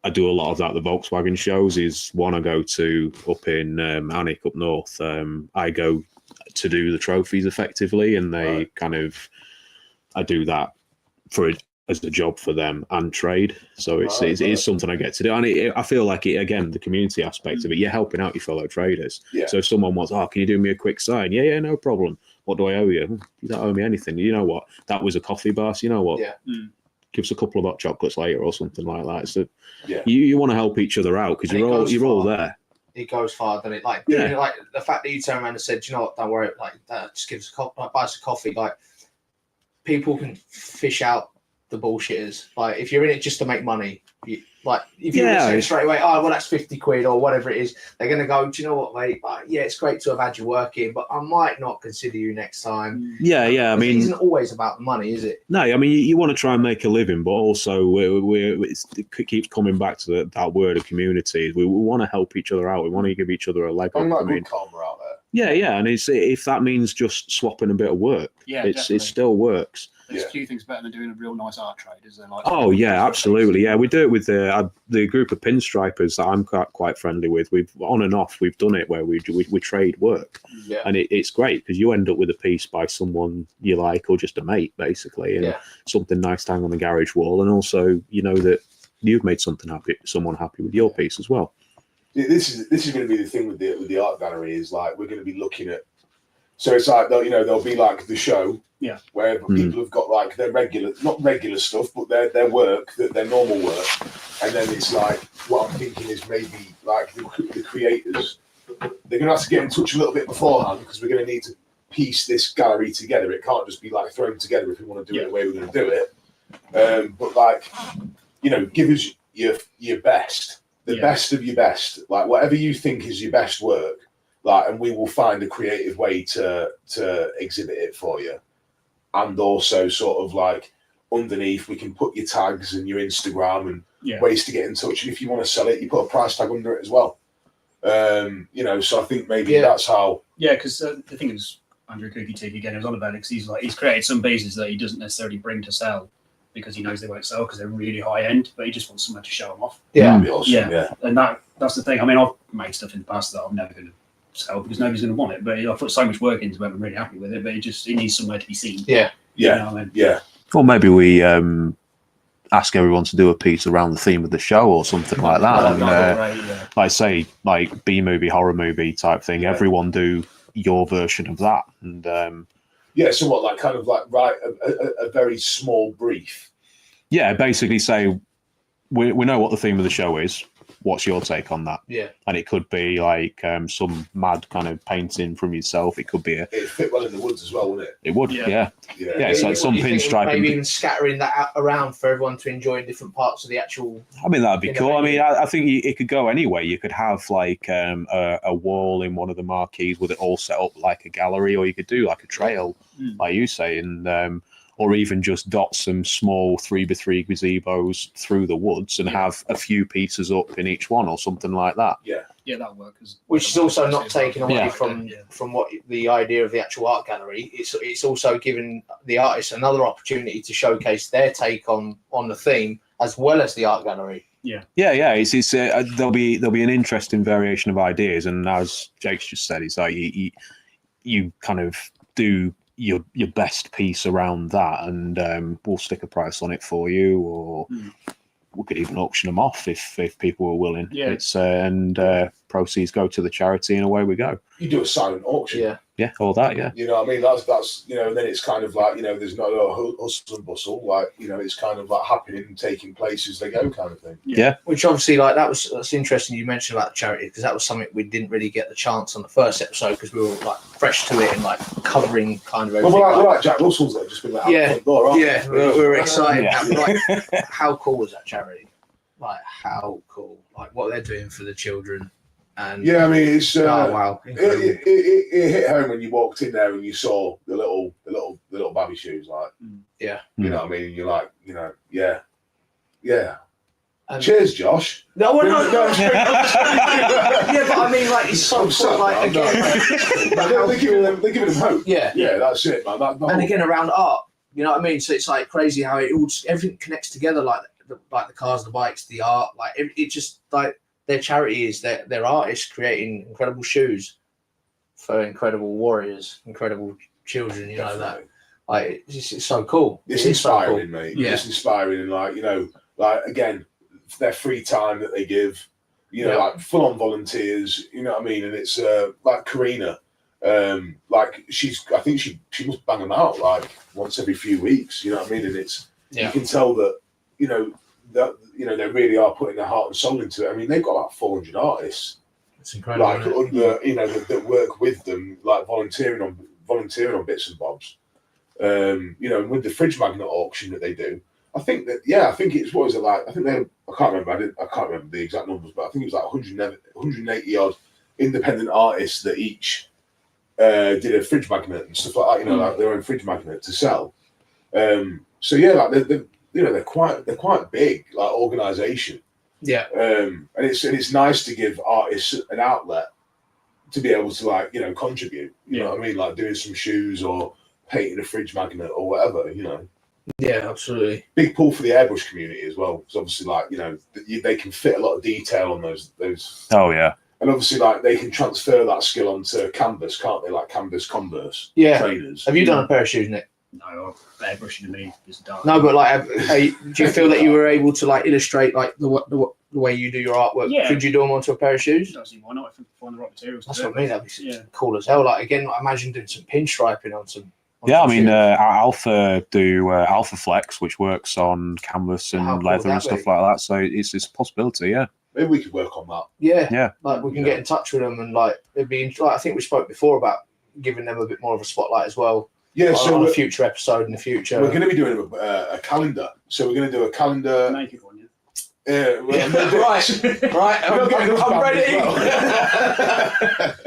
I do a lot of that. The Volkswagen shows is one I go to up in Alnwick up north. I go to do the trophies effectively, and they I do that as a job for them and trade. So it's something I get to do, and I feel like again, the community aspect of it. You're helping out your fellow traders. Yeah. So if someone wants, can you do me a quick sign? Yeah, no problem. What do I owe you? You don't owe me anything. You know what? That was a coffee bar. So you know what? Yeah. Give us a couple of hot chocolates later or something like that. So you want to help each other out because you're all there. It goes far, doesn't it? Like the fact that you turn around and said, you know what, don't worry, like that, just give us buy us a coffee. Like people can fish out the bullshitters. Like if you're in it just to make money, if you say straight away, that's 50 quid or whatever it is, they're gonna go, do you know what, mate? It's great to have had you working, but I might not consider you next time. Yeah. I mean, it isn't always about the money, is it? No, I mean you want to try and make a living, but also it keeps coming back to that word of community. We want to help each other out. We want to give each other a leg up. Good karma out there. Yeah, and if that means just swapping a bit of work, it still works. There's a few things better than doing a real nice art trade, is there? Absolutely. Yeah, we do it with the group of pinstripers that I'm quite friendly with. We've on and off, we've done it where we trade work, and it's great because you end up with a piece by someone you like or just a mate, basically, and something nice to hang on the garage wall, and also you know that you've made someone happy with your piece as well. This is going to be the thing with the art gallery is like we're going to be looking at. So it's like there'll be like the show, where people have got like their not regular stuff, but their work, their normal work, and then it's like what I'm thinking is maybe like the creators, they're going to have to get in touch a little bit beforehand because we're going to need to piece this gallery together. It can't just be like thrown together if we want to do it the way we're going to do it. But like give us your best, the best of your best, like whatever you think is your best work. Like, and we will find a creative way to exhibit it for you, and also sort of like underneath we can put your tags and your Instagram and ways to get in touch. And if you want to sell it, you put a price tag under it as well. So I think maybe that's how. Yeah, because the thing is, Andrew Cookie Tig again was on about it because he's created some pieces that he doesn't necessarily bring to sell because he knows they won't sell because they're really high end, but he just wants somewhere to show them off. Yeah, that'd be awesome, and that's the thing. I mean, I've made stuff in the past that I'm never going to sell because nobody's going to want it, but I put so much work into it. I'm really happy with it, but it needs somewhere to be seen. Or maybe we ask everyone to do a piece around the theme of the show or something like that, and like say like B-movie, horror movie type thing. Everyone do your version of that, and so what, like kind of like write a very small brief. Basically say we know what the theme of the show is. What's your take on that? Yeah. And it could be like some mad kind of painting from yourself. It could be it'd fit well in the woods as well, wouldn't it? It would, yeah. It's like some pinstriping. Maybe even scattering that out around for everyone to enjoy in different parts of the actual. I mean, that'd be cool. I mean, I think it could go anyway. You could have like a wall in one of the marquees with it all set up like a gallery, or you could do like a trail, like you say, and or even just dot some small 3x3 gazebos through the woods and have a few pieces up in each one or something like that. Yeah, that'll work. Which is also not taking away from what the idea of the actual art gallery. It's also giving the artists another opportunity to showcase their take on the theme as well as the art gallery. It's there'll be an interesting variation of ideas, and as Jake's just said, it's like you kind of do your best piece around that, and we'll stick a price on it for you, or we could even auction them off if people were willing. It's and proceeds go to the charity, and away we go. You do a silent auction, all that, You know what I mean? That's and then it's kind of like there's not a hustle and bustle, like it's kind of like happening and taking place as they go, kind of thing. Which obviously, like that's interesting. You mentioned about the charity because that was something we didn't really get the chance on the first episode because we were like fresh to it and like covering kind of everything. Well, like Jack Russell's just been like out the door, aren't they? We were excited. Like, how cool was that charity? Like how cool! Like what they're doing for the children. And I mean, it's wow! It hit home when you walked in there and you saw the little baby shoes, like you know what I mean. You're like, And cheers, Josh. No. But I mean, like it's so cool. Like again, they're giving them hope. Yeah, that's it, man. And again, around art, you know what I mean. So it's like crazy how it all everything connects together. Like the cars, the bikes, the art. Like it just like their charity is their artists creating incredible shoes for incredible warriors, incredible children. You know that. Like it's so cool. It's inspiring, so cool. mate. Yeah. It's inspiring, and like again, their free time that they give, like full on volunteers. You know what I mean? And it's like Karina, like I think she must bang them out like once every few weeks. You know what I mean? And it's you can tell that they really are putting their heart and soul into it. I mean, they've got like 400 artists. It's incredible. Like under that work with them, like volunteering on bits and bobs. And with the fridge magnet auction that they do, I think it's what is it like? I think I can't remember the exact numbers, but I think it was like 180 odd independent artists that each did a fridge magnet and stuff like that. Like their own fridge magnet to sell. So yeah, like they're quite big, like organisation. Yeah. And it's nice to give artists an outlet to be able to contribute. You know what I mean? Like doing some shoes or painting a fridge magnet or whatever, Yeah, absolutely. Big pull for the airbrush community as well. Because obviously, they can fit a lot of detail on those. Oh yeah. And obviously, they can transfer that skill onto canvas, can't they? Like canvas Converse trainers. Have you done a pair of shoes, Nick? No, airbrushing to me is dark. No, but do you feel that you were able to illustrate the way you do your artwork? Yeah. Could you do them onto a pair of shoes? Why not if you find the right materials? That's what I mean. That'd be cool as hell. Like again, I imagine doing some pinstriping on some. Yeah, I mean, Alpha do Alpha Flex, which works on canvas and leather and stuff like that. So it's a possibility, yeah. Maybe we could work on that. Yeah. Like we can get in touch with them and it'd be I think we spoke before about giving them a bit more of a spotlight as well. Yeah, so on a future episode in the future. We're going to be doing a calendar. So we're going to do a calendar. Naked one, yeah. Right. I'm ready. Well.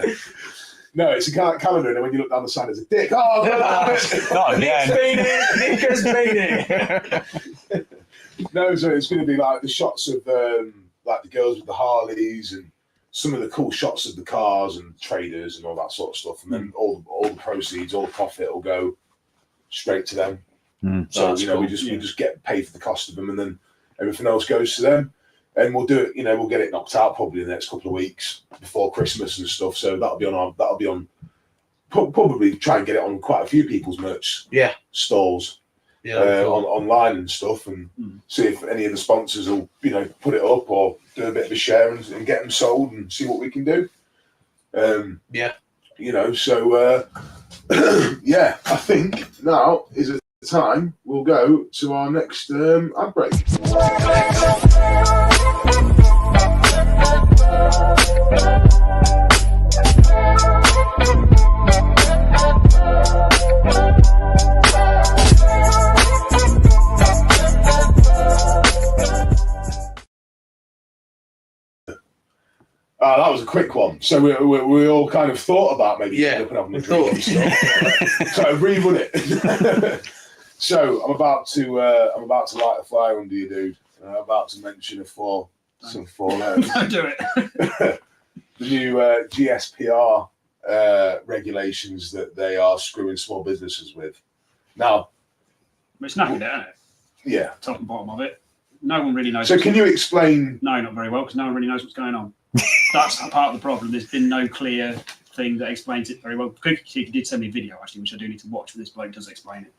No, it's a calendar, and then when you look down the side, there's a dick. Oh, not again. Nick has been it. No, so it's going to be like the shots of like the girls with the Harleys and some of the cool shots of the cars and traders and all that sort of stuff, and then all the proceeds, all the profit will go straight to them. So cool. we just get paid for the cost of them, and then everything else goes to them. And we'll do it. We'll get it knocked out probably in the next couple of weeks before Christmas and stuff. So that'll be on. Probably try and get it on quite a few people's merch stalls, online and stuff, and see if any of the sponsors will put it up or do a bit of a share and get them sold and see what we can do. So I think now is the time we'll go to our next ad break. That was a quick one. So we all kind of thought about maybe having a drink and stuff. So rerun it. So I'm about to light a fire under you, dude. I'm about to mention some four letters. Don't do it. The new GSPR regulations that they are screwing small businesses with. Now, it's knackered, isn't it? Yeah. Top and bottom of it. No one really knows. So can you explain? No, not very well, because no one really knows what's going on. That's part of the problem. There's been no clear thing that explains it very well. He did send me a video actually, which I do need to watch, but this bloke does explain it.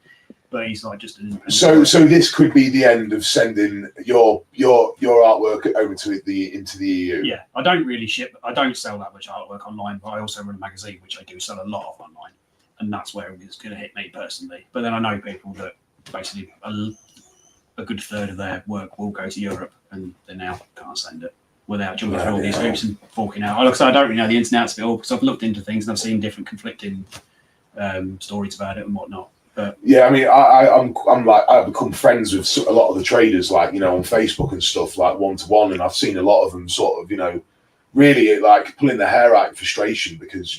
But he's like just an so this could be the end of sending your artwork over into the EU. Yeah, I don't sell that much artwork online, but I also run a magazine which I do sell a lot of online, and that's where it's going to hit me personally. But then I know people that basically a good third of their work will go to Europe, and they now can't send it without jumping through all these hoops and forking out. Like I said, I don't really know the ins and outs of it all because I've looked into things and I've seen different conflicting stories about it and whatnot. But yeah, I mean, I've become friends with a lot of the traders, on Facebook and stuff, like one-to-one, and I've seen a lot of them sort of, really like pulling their hair out in frustration because,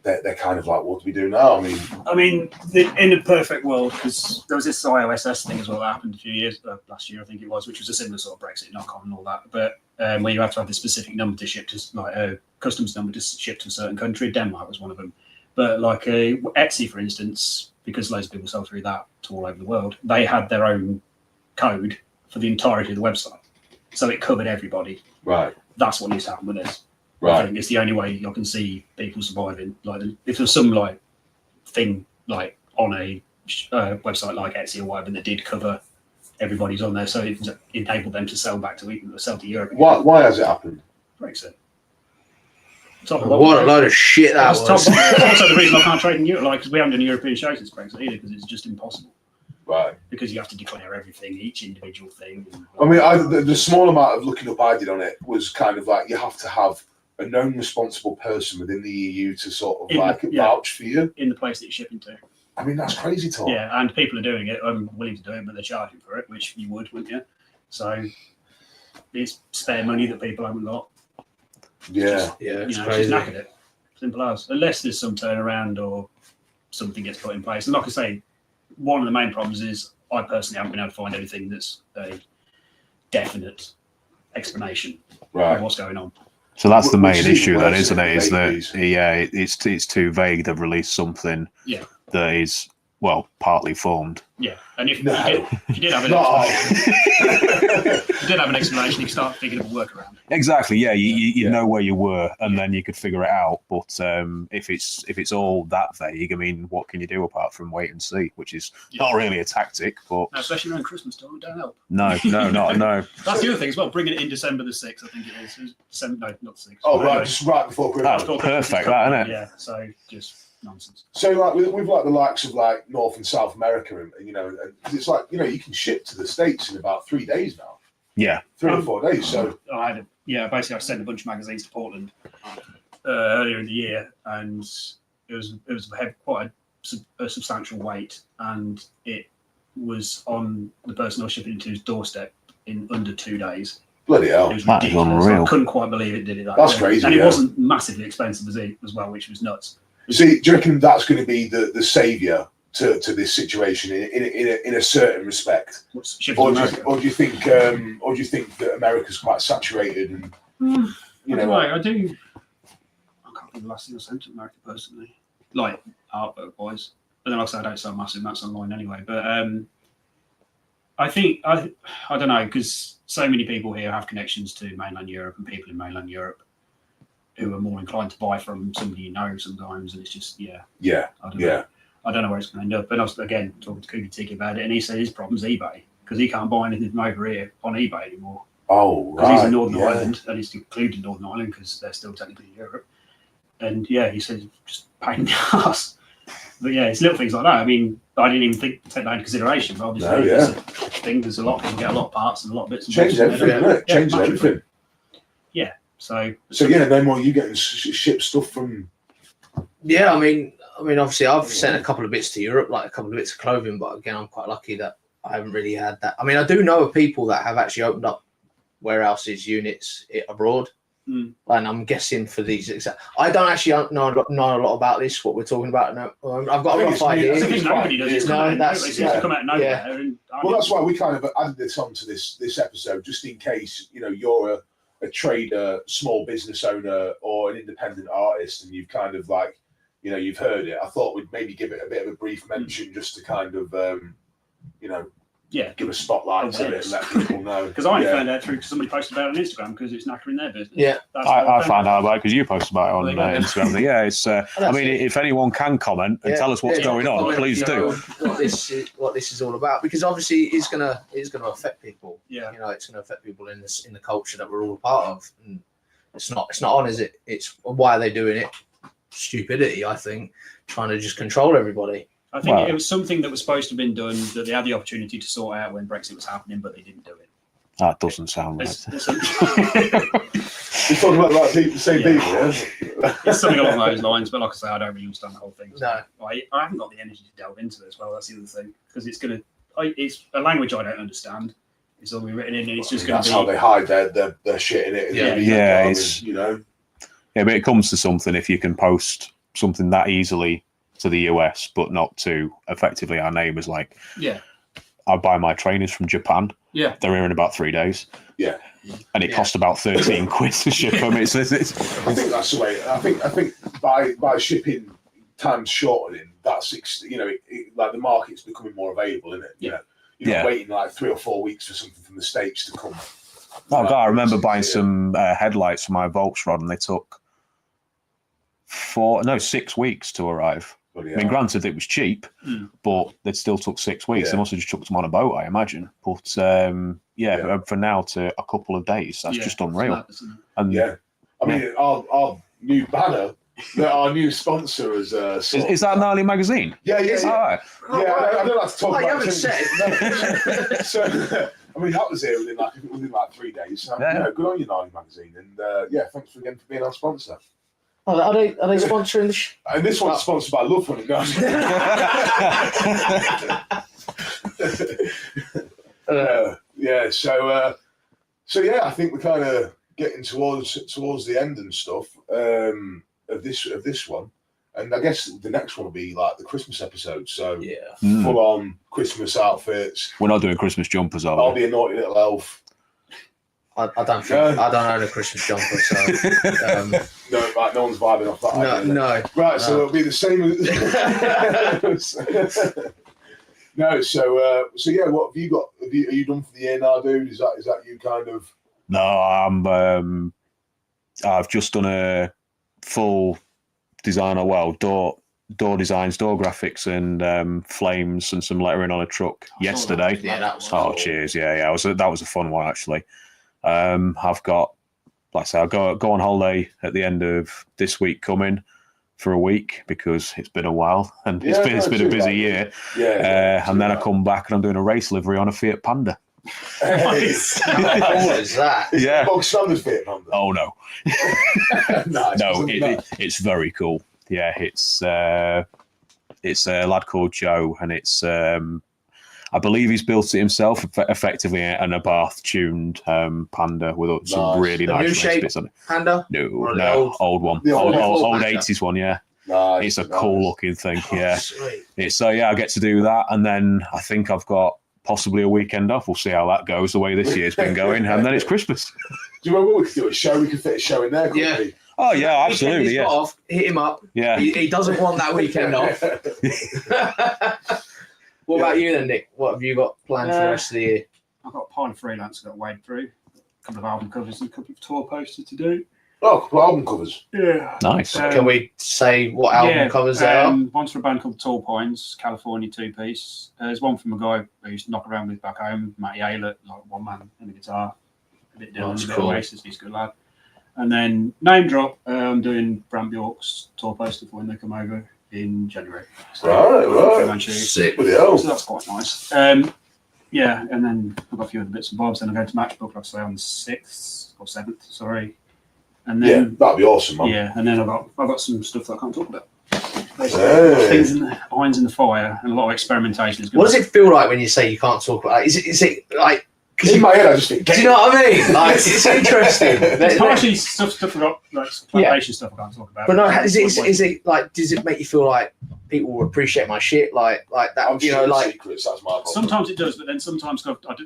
they're kind of like, what do we do now? I mean, in a perfect world, because there was this IOSS thing as well that happened a few years, last year I think it was, which was a similar sort of Brexit knock-on and all that, but where you have to have this specific number to ship to, like a customs number to ship to a certain country. Denmark was one of them. But like Etsy, for instance, because loads of people sell through that to all over the world, they had their own code for the entirety of the website, so it covered everybody. Right. That's what needs to happen with this. Right. I think it's the only way I can see people surviving. Like, if there's some like thing like on a website like Etsy or whatever that did cover everybody's on there, so it enabled them to sell to Europe. Why has it happened? Brexit. What a load of shit that was. Also the reason I can't trade in Europe, like, because we haven't done a European show since Brexit either, because it's just impossible. Right. Because you have to declare everything, each individual thing. I mean, the small amount of looking up I did on it was kind of like you have to have a known responsible person within the EU to sort of vouch for you in the place that you're shipping to. I mean, that's crazy talk. Yeah, and people are doing it. I'm willing to do it, but they're charging for it, which you would, wouldn't you? So it's spare money that people haven't got. Yeah. It's just crazy. knack at it. Simple as. Unless there's some turnaround or something gets put in place. And like I say, one of the main problems is I personally haven't been able to find anything that's a definite explanation of what's going on. So that's the main issue, then, isn't it? Is that it's too vague. They've released something that is partly formed. Yeah, and if you did have an explanation, you could start thinking of a workaround. Exactly. Yeah, you know where you were, and then you could figure it out. But if it's all that vague, I mean, what can you do apart from wait and see? Which is not really a tactic, but no, especially around Christmas time, it don't help. No. That's the other thing as well. Bringing it in December the 6th, I think it is. No, not the 6th. Oh, right, just right before Christmas. That's perfect, that, isn't it? Yeah. So just nonsense. So like with like the likes of like North and South America, and it's like you can ship to the States in about 3 days now. Yeah, 3 or 4 days. So basically I sent a bunch of magazines to Portland earlier in the year, and it was quite a substantial weight, and it was on the person I was shipping it to's doorstep in under 2 days. Bloody hell, it was ridiculous. I couldn't quite believe it did it that That's way. crazy, and it wasn't massively expensive as well, which was nuts. See, do you reckon that's going to be the saviour to this situation in a certain respect, or do you think that America's quite saturated and I do. I can't remember the last thing I sent to America personally, like artwork wise. But then, like I said, I don't sell massive amounts online anyway. But I think I don't know, because so many people here have connections to mainland Europe and people in mainland Europe who are more inclined to buy from somebody sometimes, and it's just I don't know where it's going to end up. And I was again talking to Cookie Tiki about it, and he said his problem's eBay, because he can't buy anything from over here on eBay anymore. Oh, right. Because he's in Northern Ireland, and he's included Northern Ireland because they're still technically in Europe. And he said just pain in the ass. But it's little things like that. I mean, I didn't even take that into consideration, but obviously there's a lot of people get a lot of parts and a lot of bits and changes everything. Changes everything. Yeah. So then what, you getting shipped stuff from? Yeah, I mean, obviously, I've sent a couple of bits to Europe, like a couple of bits of clothing. But again, I'm quite lucky that I haven't really had that. I mean, I do know of people that have actually opened up warehouses, units abroad, and I'm guessing for these. I don't actually know a lot about this. What we're talking about now, I've got a rough idea. I think nobody does. It seems to come out of nowhere. And that's why we kind of added this onto this episode, just in case you're a trader, small business owner, or an independent artist, and you've kind of like, you've heard it. I thought we'd maybe give it a bit of a brief mention, just to kind of, give a spotlight to it and let people know. Because I found out through somebody posted about it on Instagram, because it's knackering their business. Yeah, I found out about it because you posted about it on Instagram. Yeah, it's. I mean, if anyone can comment and tell us what's going on, please do. What this is all about, because obviously it's gonna affect people. Yeah, it's gonna affect people in the culture that we're all a part of. And it's not on, is it? It's why are they doing it? Stupidity, I think, trying to just control everybody. I think it was something that was supposed to have been done, that they had the opportunity to sort out when Brexit was happening, but they didn't do it. That doesn't sound right. You're talking about the same people, yeah? It's something along those lines, but like I say, I don't really understand the whole thing. So No. I haven't got the energy to delve into it as well. That's the other thing, because it's a language I don't understand. It's all been written in, and it's just going to be. That's how they hide their shit in it. It's Yeah, but it comes to something, if you can post something that easily to the US, but not to effectively our neighbours. Like, I buy my trainers from Japan. Yeah, they're here in about 3 days. Yeah, and it cost about 13 quid to ship them. It's I think that's the way. I think by shipping times shortening, that's like the market's becoming more available, isn't it? you're not waiting like 3 or 4 weeks for something from the States to come. Oh God, I remember buying some headlights for my Volkswagen, and they took 6 weeks to arrive. I mean, granted, it was cheap, but they still took 6 weeks. They must have just chucked them on a boat, I imagine. But for now to a couple of days, that's just unreal. I mean, our new banner, our new sponsor is that Gnarly Magazine? Yeah. Right. I don't like to talk about you haven't said it. So, I mean, that was here within like 3 days. So, good on you, Gnarly Magazine, and thanks again for being our sponsor. Oh, are they sponsoring the And this one's sponsored by Love Funny, guys. I think we're kind of getting towards the end and stuff of this one, and I guess the next one will be like the Christmas episode. So full on Christmas outfits. We're not doing Christmas jumpers, are we? I'll be a naughty little elf. I don't think I don't own a Christmas jumper, so no one's vibing off that. No. Right, so it'll be the same as what have you got? Are you done for the year now, dude? Is that you kind of? No, I've just done a full design door designs, door graphics, and flames and some lettering on a truck yesterday. That was cool. Cheers! Yeah. That was a fun one actually. I've got, like I say, I'll go on holiday at the end of this week coming for a week because it's been a while and it's been a busy year. And then I come back and I'm doing a race livery on a Fiat Panda. Nice. How cool is that? Yeah. Bog standard Fiat Panda. Oh no. It's very cool. Yeah, it's a lad called Joe, and it's I believe he's built it himself, effectively, and a Bath-tuned Panda with some really nice bits on it. Panda? No, old one. Old 80s one, yeah. Nice, it's a cool-looking thing, yeah. I get to do that, and then I think I've got possibly a weekend off. We'll see how that goes, the way this year's been going, and then it's Christmas. Do you remember we could do a show? We could fit a show in there, couldn't we? Oh, yeah, absolutely, he's got off, hit him up. Yeah. He doesn't want that weekend off. What about you then, Nick? What have you got planned for the rest of the year? I've got a pile of freelance I've got to wade through. A couple of album covers and a couple of tour posters to do. Oh, a couple of album covers. Yeah. Nice. Can we say what album covers they are? One's for a band called Tall Pines, California 2-piece. There's one from a guy who used to knock around with back home, Matty Aylett, like one man and a guitar. A bit Dylan, a bit Oasis, he's a good lad. And then name drop, I'm doing Bram Bjork's tour poster for when they come over in January. So, right. Sick with the hell. So that's quite nice. And then I've got a few other bits and bobs. Then I'm going to Matchbook, like I say, on the 6th or 7th, sorry. And then that'd be awesome, man. Yeah, and then I've got some stuff that I can't talk about. Things irons in the fire and a lot of experimentation. What does it feel like when you say you can't talk about it? Is it like? Because in my head, I just think. Do you know what I mean? Like, it's interesting. It's partially stuff about like plantation stuff I can't talk about. But no, is it like? Does it make you feel like people will appreciate my shit like that? I'm secrets. That's my problem. Sometimes it does, but then sometimes I've got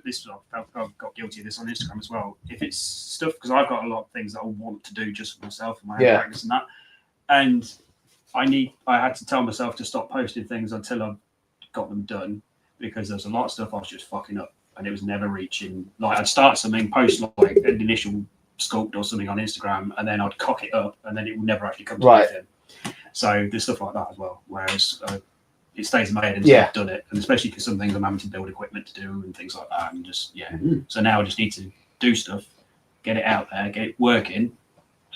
guilty of this on Instagram as well. If it's stuff, because I've got a lot of things that I want to do just for myself and my own practice and that, and I had to tell myself to stop posting things until I've got them done, because there's a lot of stuff I was just fucking up. And it was never reaching. Like, I'd start something, post like an initial sculpt or something on Instagram, and then I'd cock it up, and then it would never actually come to anything. So there's stuff like that as well. Whereas it stays in my head until I've done it, and especially because some things I'm having to build equipment to do and things like that, and just So now I just need to do stuff, get it out there, get it working,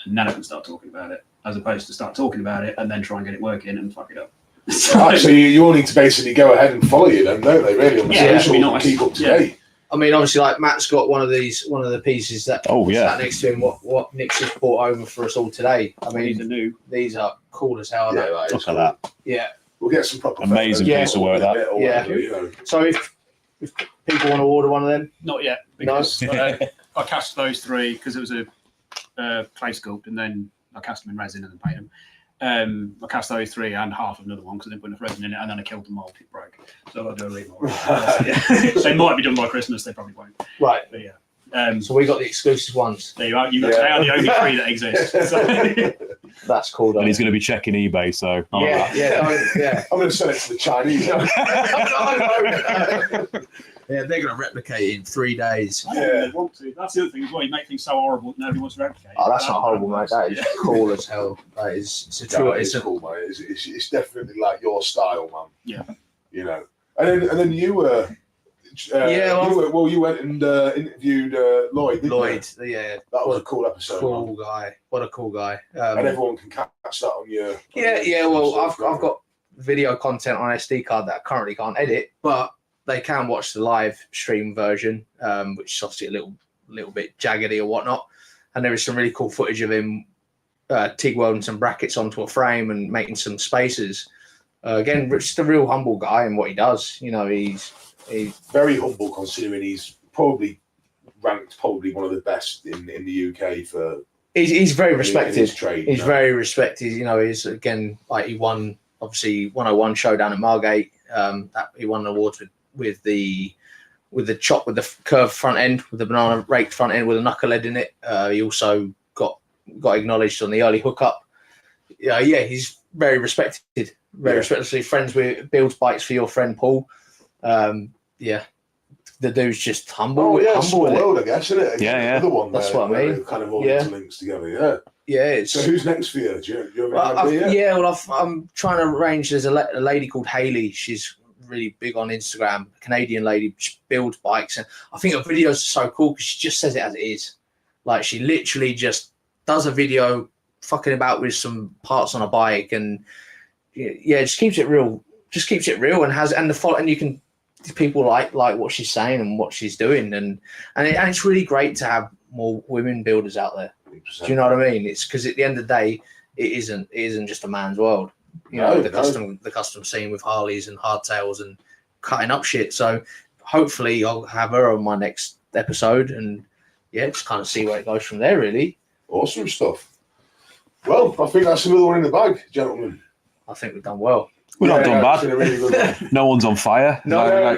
and then I can start talking about it, as opposed to start talking about it and then try and get it working and fuck it up. So you all need to basically go ahead and follow you then, don't they? Really, on the social, keep up to date. I mean, obviously, like Matt's got one of the pieces that sat next to him. What Nick's just brought over for us all today. I mean, these are cool as hell. Look at that. Yeah, we'll get some proper amazing piece of work. That. So if people want to order one of them, not yet, because I cast those 3 because it was a clay sculpt, and then I cast them in resin and then paint them. I cast those 3 and half of another one because I didn't put enough resin in it, and then I killed them all. It broke, so I've got to do a remold. They might be done by Christmas. They probably won't. Right. But yeah. So we got the exclusive ones. There you are. They are the only 3 that exist. So. That's cool. And he's going to be checking eBay. So I'm going to sell it to the Chinese. Yeah, they're gonna replicate it in 3 days. I don't think they want to. That's the other thing as well. You make things so horrible that nobody wants to replicate. Oh, that's not horrible, mate. That is cool as hell. That is. It's a true. It's cool, mate. It's definitely like your style, man. Yeah. You know, and then you were. You went and interviewed Lloyd. Didn't you? Yeah, that was a cool episode. Cool guy. What a cool guy. And everyone can catch that on your. Yeah. Well, I've got video content on SD card that I currently can't edit, but they can watch the live stream version, which is obviously a little bit jaggedy or whatnot. And there is some really cool footage of him TIG welding some brackets onto a frame and making some spaces. Again, just a real humble guy in what he does. You know, he's very humble considering he's probably ranked one of the best in the UK for. He's very respected. His trade, he's very respected. You know, he's again like he won obviously 101 showdown at Margate. That he won an award with the chop with the curved front end, with the banana raked front end with a knucklehead in it. He also got acknowledged on the early hookup. Yeah, he's very respected. Very respectfully friends with builds bikes for your friend Paul. The dude's just humble. Oh yeah, humble small world, I guess, isn't it? Yeah. Another one. That's what I mean. Kind of all interlinks together. Yeah. So who's next for you? Do you have any idea? I'm trying to arrange. There's a lady called Hayley. She's really big on Instagram. A Canadian lady. She builds bikes, and I think her videos are so cool because she just says it as it is. Like she literally just does a video fucking about with some parts on a bike, and just keeps it real. Just keeps it real and you can. People like what she's saying and what she's doing, and it's really great to have more women builders out there. 100%. Do you know what I mean? It's because at the end of the day, it isn't just a man's world. You know, the custom scene with Harleys and hardtails and cutting up shit. So hopefully I'll have her on my next episode, and just kind of see where it goes from there. Really awesome stuff. Well, I think that's another one in the bag, gentlemen. I think we've done well. We're not done bad. Really good no one's on fire. No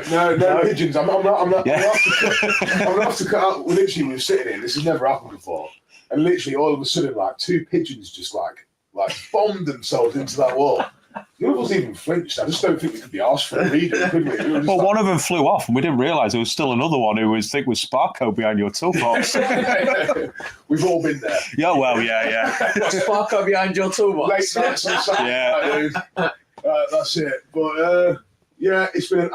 pigeons. I'm not have to cut out. Literally, we were sitting here. This has never happened before, and literally, all of a sudden, like 2 pigeons just like bombed themselves into that wall. The other wasn't even flinched. I just don't think we could be asked for a reader, could we? Well, one of them flew off, and we didn't realise there was still another one who was Sparko behind your toolbox. We've all been there. Yeah, well, yeah. Sparko behind your toolbox. Late nights on Saturday. Yeah. That's it. But it's been an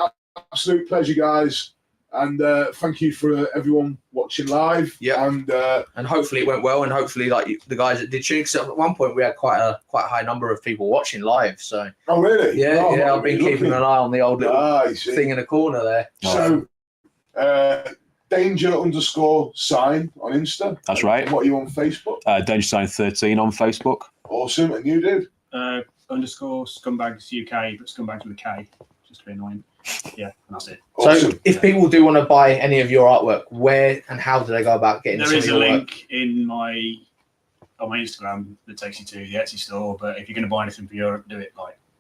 absolute pleasure, guys, and thank you for everyone watching live. Yeah, and hopefully it went well, and hopefully like the guys that did tune. Because at one point we had quite a high number of people watching live. So oh really? Yeah. I've been keeping an eye on the old little thing in the corner there. So danger_sign on Insta. That's right. And what are you on Facebook? Dangersign13 on Facebook. Awesome. And you did? _scumbags UK, but scumbags with a K, just to be annoying. Yeah, and that's it. Awesome. So if people do want to buy any of your artwork, where and how do they go about getting There is a link on my Instagram that takes you to the Etsy store, but if you're going to buy anything for Europe, do it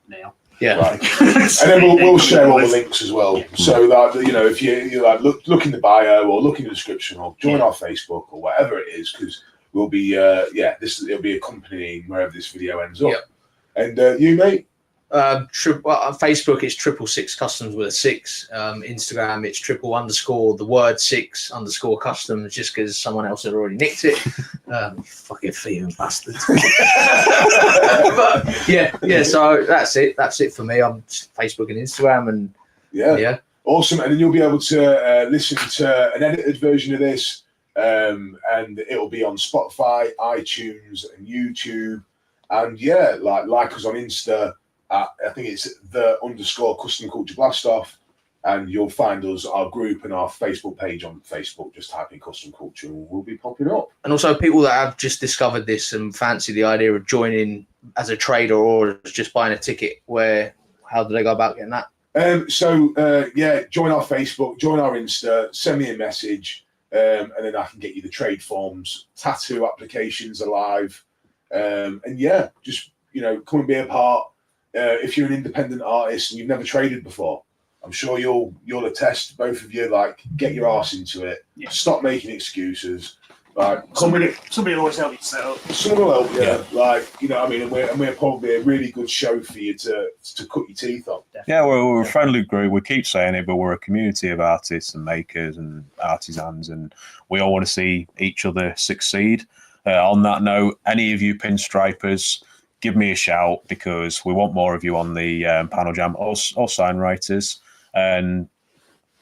now. Yeah. Right. And then we'll share all the links as well. Yeah. So that, if you like look in the bio or look in the description or join our Facebook or whatever it is, because we'll be it'll be accompanying wherever this video ends up. Yep. And you, mate? On Facebook, it's 666 customs with a 6. Instagram, it's _6 customs, just because someone else had already nicked it. Fucking thieving bastards. But so that's it. That's it for me. I'm just Facebook and Instagram, and yeah. Awesome. And then you'll be able to listen to an edited version of this, and it'll be on Spotify, iTunes, and YouTube. And like us on Insta. I think it's _custom culture blast off, and you'll find us, our group, and our Facebook page on Facebook. Just type in custom culture, and we'll be popping up. And also, people that have just discovered this and fancy the idea of joining as a trader or just buying a ticket, how do they go about getting that? Join our Facebook, join our Insta, send me a message, and then I can get you the trade forms. Tattoo applications are live, just come and be a part. If you're an independent artist and you've never traded before, I'm sure you'll attest, both of you, like, get your arse into it. Yeah. Stop making excuses. Like somebody will always help you set up. Someone will help, yeah. Like, you know what I mean? And we're probably a really good show for you to cut your teeth on. Definitely. Yeah, we're a friendly group. We keep saying it, but we're a community of artists and makers and artisans, and we all want to see each other succeed. On that note, any of you pinstripers, give me a shout, because we want more of you on the panel jam, or sign writers, and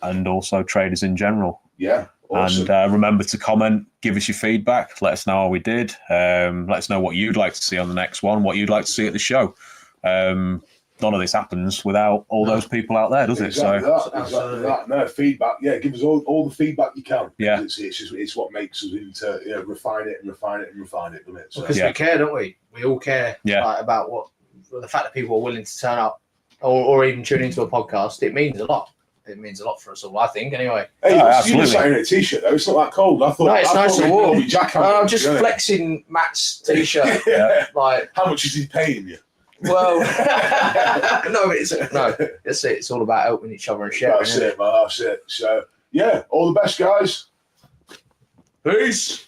also traders in general. Yeah. Awesome. And remember to comment, give us your feedback, let us know how we did, let us know what you'd like to see on the next one, what you'd like to see at the show. None of this happens without all those people out there, does it? Exactly that. No, feedback. Yeah, give us all the feedback you can. Yeah. It's what makes us into refine it, doesn't it? So, because we care, don't we? We all care about the fact that people are willing to turn up or even tune into a podcast. It means a lot. It means a lot for us all, I think, anyway. Hey, you were sat in a t-shirt, though. It's not that cold. I thought, it's nice and warm. I'm just flexing flexing Matt's t-shirt. Like, how much is he paying you? Well, it's all about helping each other and sharing. That's it, man. That's it. So, yeah, all the best, guys. Peace.